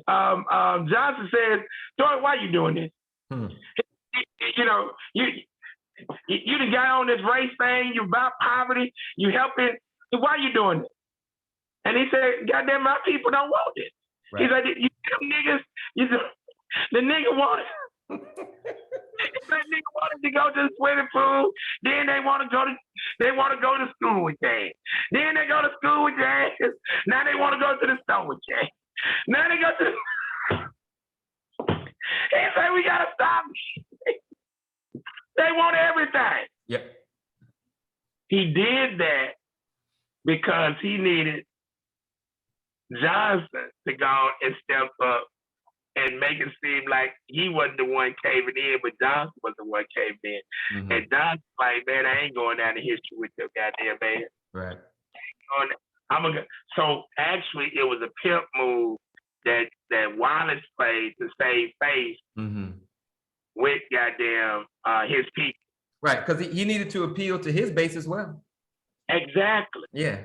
Johnson says, George, why are you doing this? You done got on this race thing, you about poverty, you helping, why are you doing it? And he said, goddamn, my people don't want this. Right. He's like, you niggas, the nigga wanted, that nigga wanted to go to the swimming pool, then they want to go to school with Jay. Then they go to school with Jay. Now they want to go to the store with Jay. Now they go to he said, we gotta stop. They want everything. Yep. He did that because he needed Johnson to go and step up and make it seem like he wasn't the one caving in, but Johnson was the one caving in. Mm-hmm. And Johnson's like, man, I ain't going down to history with your goddamn man. Right. So actually, it was a pimp move that Wallace played to save face with goddamn his people. Right, because he needed to appeal to his base as well. Exactly. Yeah,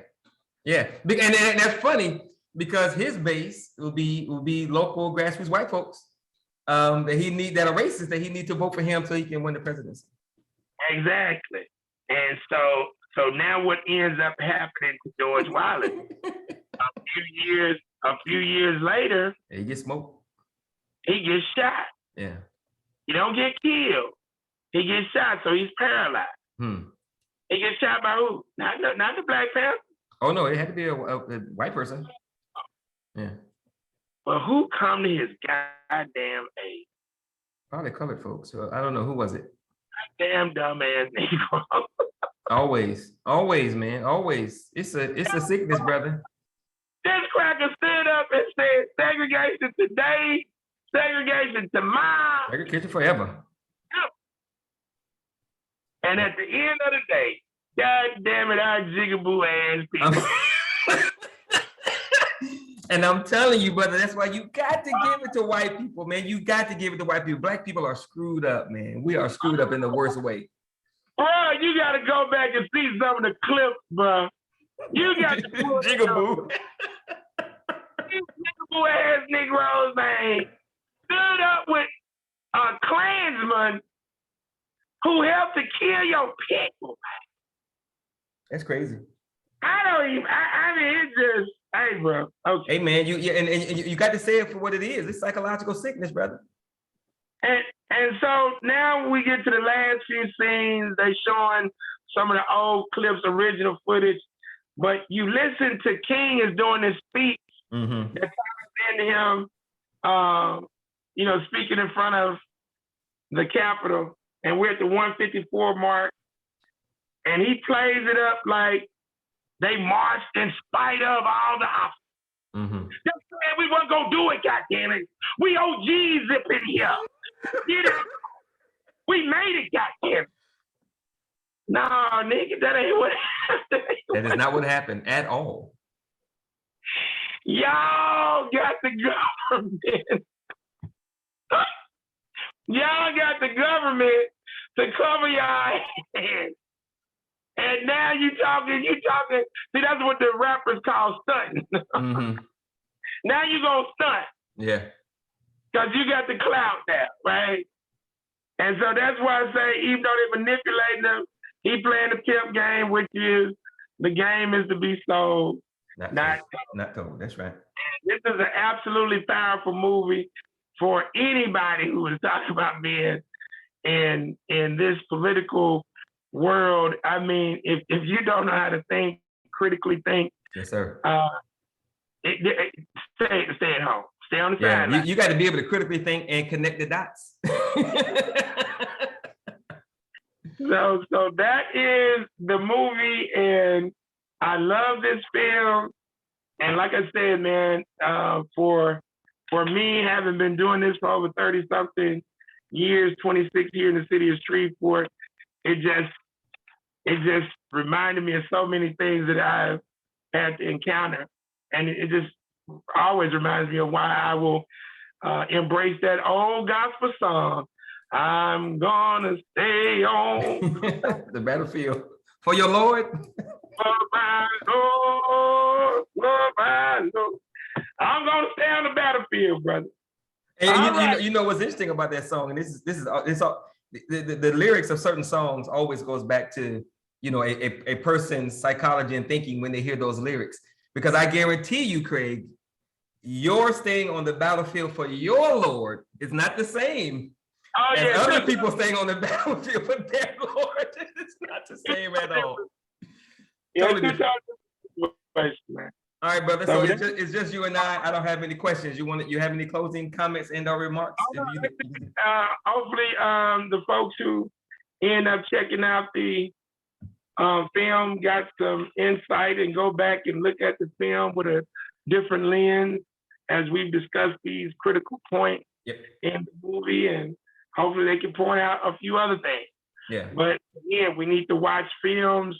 yeah, and that's funny because his base will be local grassroots white folks that are racist that he need to vote for him so he can win the presidency. Exactly, and so now what ends up happening to George Wallace? A few years later, he gets smoked. He gets shot. Yeah. He don't get killed. He gets shot, so he's paralyzed. He gets shot by who? Not the Black Panther. Oh no, it had to be a white person. Yeah. But who come to his goddamn aid? Probably colored folks. I don't know, who was it? Damn dumbass Negro. always, man, always. It's a sickness, brother. This cracker stood up and said, segregation today, segregation tomorrow. Segregation forever. And at the end of the day, God damn it, our jigaboo ass people. And I'm telling you, brother, that's why you got to give it to white people, man. You got to give it to white people. Black people are screwed up, man. We are screwed up in the worst way. Bro, you got to go back and see some of the clips, bro. You got to jigaboo. These jigaboo ass Negroes, man, stood up with a Klansman who helped to kill your people. That's crazy. I mean, it's just, hey, bro. Okay. Hey, man, you got to say it for what it is. It's psychological sickness, brother. And so now we get to the last few scenes. They showing some of the old clips, original footage. But you listen to King is doing this speech that's into him, speaking in front of the Capitol. And we're at the 154 mark. And he plays it up like they marched in spite of all the obstacles. That's why we weren't going to do it, goddammit. We OGs up in here. You know? We made it, goddammit. No, nigga, that ain't what happened. That is not what happened at all. Y'all got the government. Y'all got the government to cover your hands. And now you talking. See, that's what the rappers call stunting. Now you gonna stunt. Yeah. Because you got the clout now, right? And so that's why I say, even though they're manipulating them, he playing the pimp game, which is the game is to be sold, not told. That's right. This is an absolutely powerful movie for anybody who is talking about being in this political world. I mean, if you don't know how to think, critically think, yes, sir. Stay at home. Stay on the sideline. You got to be able to critically think and connect the dots. So that is the movie, and I love this film. And like I said, man, for me, having been doing this for over 30-something years, 26 here in the city of Shreveport, it just reminded me of so many things that I've had to encounter. And it just always reminds me of why I will embrace that old gospel song. I'm gonna stay on the battlefield for your Lord. For my Lord, for my Lord. I'm gonna stay on the battlefield, brother. And you know what's interesting about that song, and this is all the lyrics of certain songs always goes back to a person's psychology and thinking when they hear those lyrics. Because I guarantee you, Craig, your staying on the battlefield for your Lord is not the same as other people staying on the battlefield for their Lord. It's not the same at all. Totally different. All right, brother. So it's just you and I. I don't have any questions. You have any closing comments and/or remarks? Hopefully, the folks who end up checking out the film got some insight and go back and look at the film with a different lens. as we've discussed these critical points Yep. in the movie, and hopefully they can point out a few other things. Yeah. But again, we need to watch films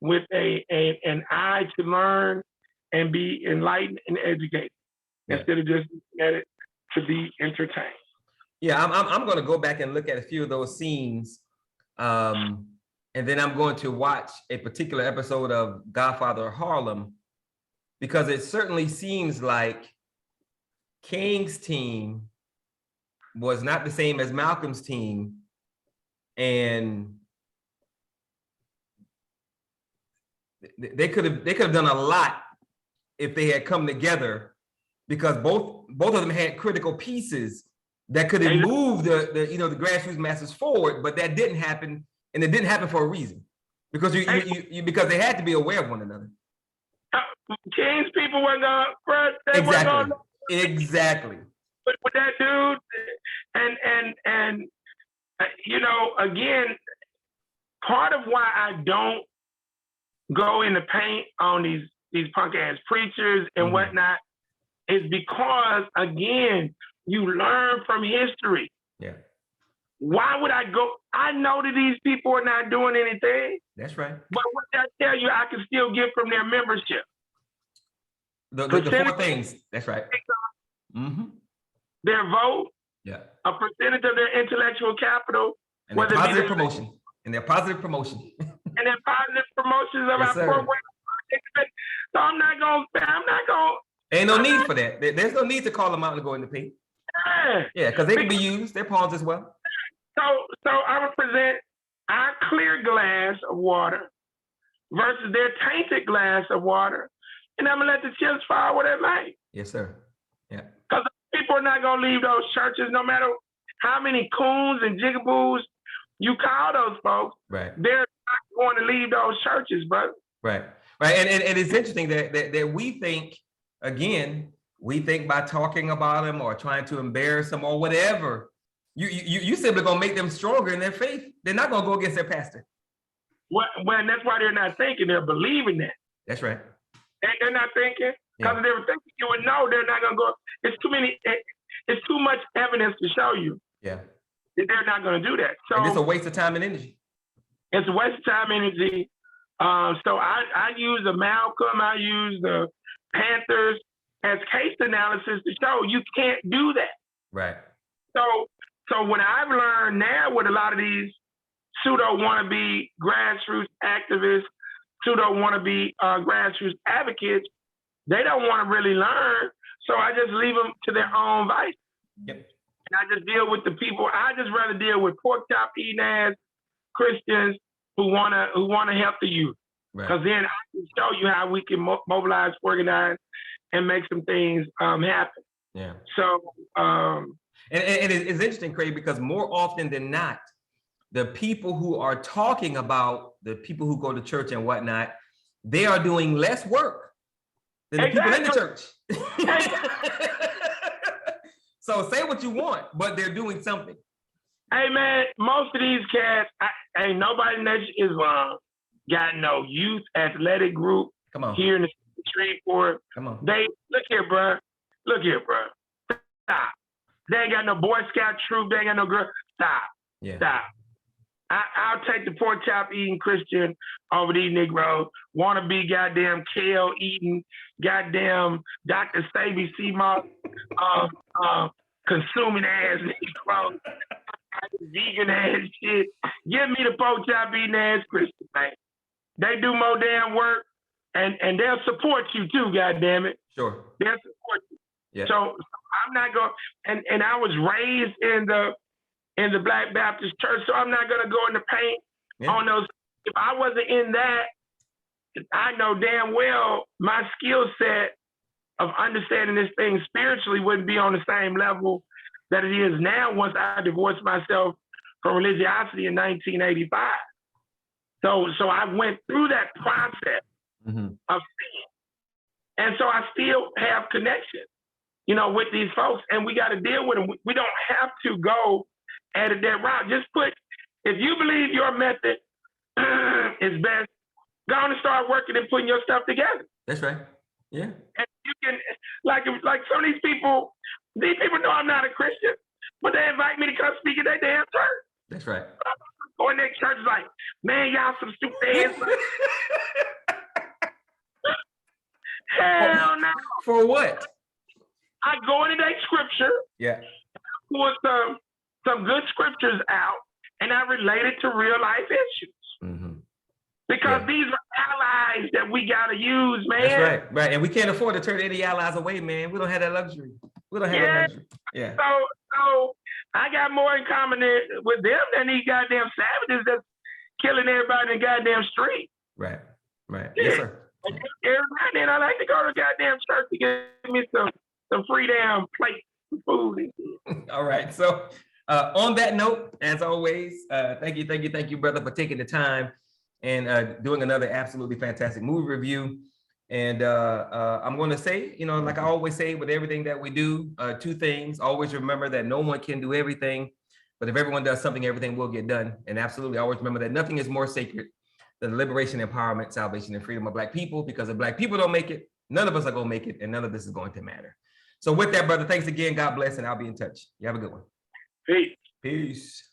with an eye to learn and be enlightened and educated, instead of just looking at it to be entertained. Yeah, I'm going to go back and look at a few of those scenes, and then I'm going to watch a particular episode of Godfather Harlem, because it certainly seems like King's team was not the same as Malcolm's team, and they could have done a lot if they had come together, because both of them had critical pieces that could have moved the grassroots masses forward, but that didn't happen, and it didn't happen for a reason, because because they had to be aware of one another. King's people weren't gonna, exactly. But with that dude, and again, part of why I don't go in the paint on these punk ass preachers and whatnot is because, again, you learn from history. Yeah. Why would I go? I know that these people are not doing anything. That's right. But what I tell you, I can still get from their membership. The 4 things. That's right. Their vote. Yeah. A percentage of their intellectual capital. And their positive promotion. And their positive promotion. And their positive promotions of our program. So I'm not going. Ain't no need for that. There's no need to call them out and go in the paint. Yeah, because they can be used. They're pawns as well. So I'm going to present our clear glass of water versus their tainted glass of water. And I'm going to let the chips fall where they may. Yes, sir. Yeah. Because people are not going to leave those churches, no matter how many coons and jigaboos you call those folks. Right. They're not going to leave those churches, brother. Right. Right. And it's interesting that we think, again, by talking about them or trying to embarrass them or whatever, you simply gonna make them stronger in their faith. They're not gonna go against their pastor. Well, that's why they're not thinking. They're believing that. That's right. They're not thinking, because if they were thinking, you would know they're not gonna go. It's too much evidence to show you. Yeah. That they're not gonna do that. So and it's a waste of time and energy. It's a waste of time and energy. So I use the Malcolm, I use the Panthers as case analysis to show you can't do that. Right. So what I've learned now with a lot of these pseudo wannabe grassroots activists, pseudo wannabe grassroots advocates, they don't want to really learn. So I just leave them to their own vice. Yep. And I just deal with the people. I just rather deal with pork chop eating ass Christians who wanna help the youth. Because then I can show you how we can mobilize, organize, and make some things happen. Yeah. So and it's interesting, Craig, because more often than not, the people who are talking about the people who go to church and whatnot, they are doing less work than the people in the church. So say what you want, but they're doing something. Hey man, most of these cats, ain't nobody in that Islam got no youth athletic group. Come on. Here in the street for. Come on. They look here, bro. Stop. They ain't got no Boy Scout troop. They ain't got no girl. Stop. Yeah. Stop. I'll take the pork chop eating Christian over these Negroes. Wanna be goddamn kale eating, goddamn Dr. Sabi Seamoth consuming ass Negroes. Vegan ass shit. Give me the pork chop eating ass Christian, man. They do more damn work, and they'll support you too, goddamn it. Sure. They'll support you. Yeah. So I'm not going. And I was raised in the Black Baptist Church, so I'm not gonna go in the paint on those. If I wasn't in that, I know damn well my skill set of understanding this thing spiritually wouldn't be on the same level that it is now once I divorced myself from religiosity in 1985. So I went through that process of sin. And so I still have connection, with these folks, and we got to deal with them. We don't have to go at it that route. Just if you believe your method is best, go on and start working and putting your stuff together. That's right. Yeah. And you like some of these people know I'm not a Christian, but they invite me to come speak at their damn church. That's right. Or in their church is like, man, y'all some stupid ass. Hell no. For what? I go into that scripture. Yeah. Pull some good scriptures out, and I relate it to real life issues. Mm-hmm. Because these are allies that we gotta use, man. That's right, right. And we can't afford to turn any allies away, man. We don't have that luxury. We don't have that luxury. Yeah. So I got more in common with them than these goddamn savages that's killing everybody in the goddamn street. Right, right. Yes, sir. Everybody, and I like to go to the goddamn church to get me some free damn plates of food. All right. So on that note, as always, thank you, brother, for taking the time and doing another absolutely fantastic movie review. And I'm going to say, you know, like I always say with everything that we do, two things. Always remember that no one can do everything, but if everyone does something, everything will get done. And absolutely always remember that nothing is more sacred than the liberation, empowerment, salvation, and freedom of Black people, because if Black people don't make it, none of us are going to make it, and none of this is going to matter. So with that, brother, thanks again. God bless, and I'll be in touch. You have a good one. Peace. Peace.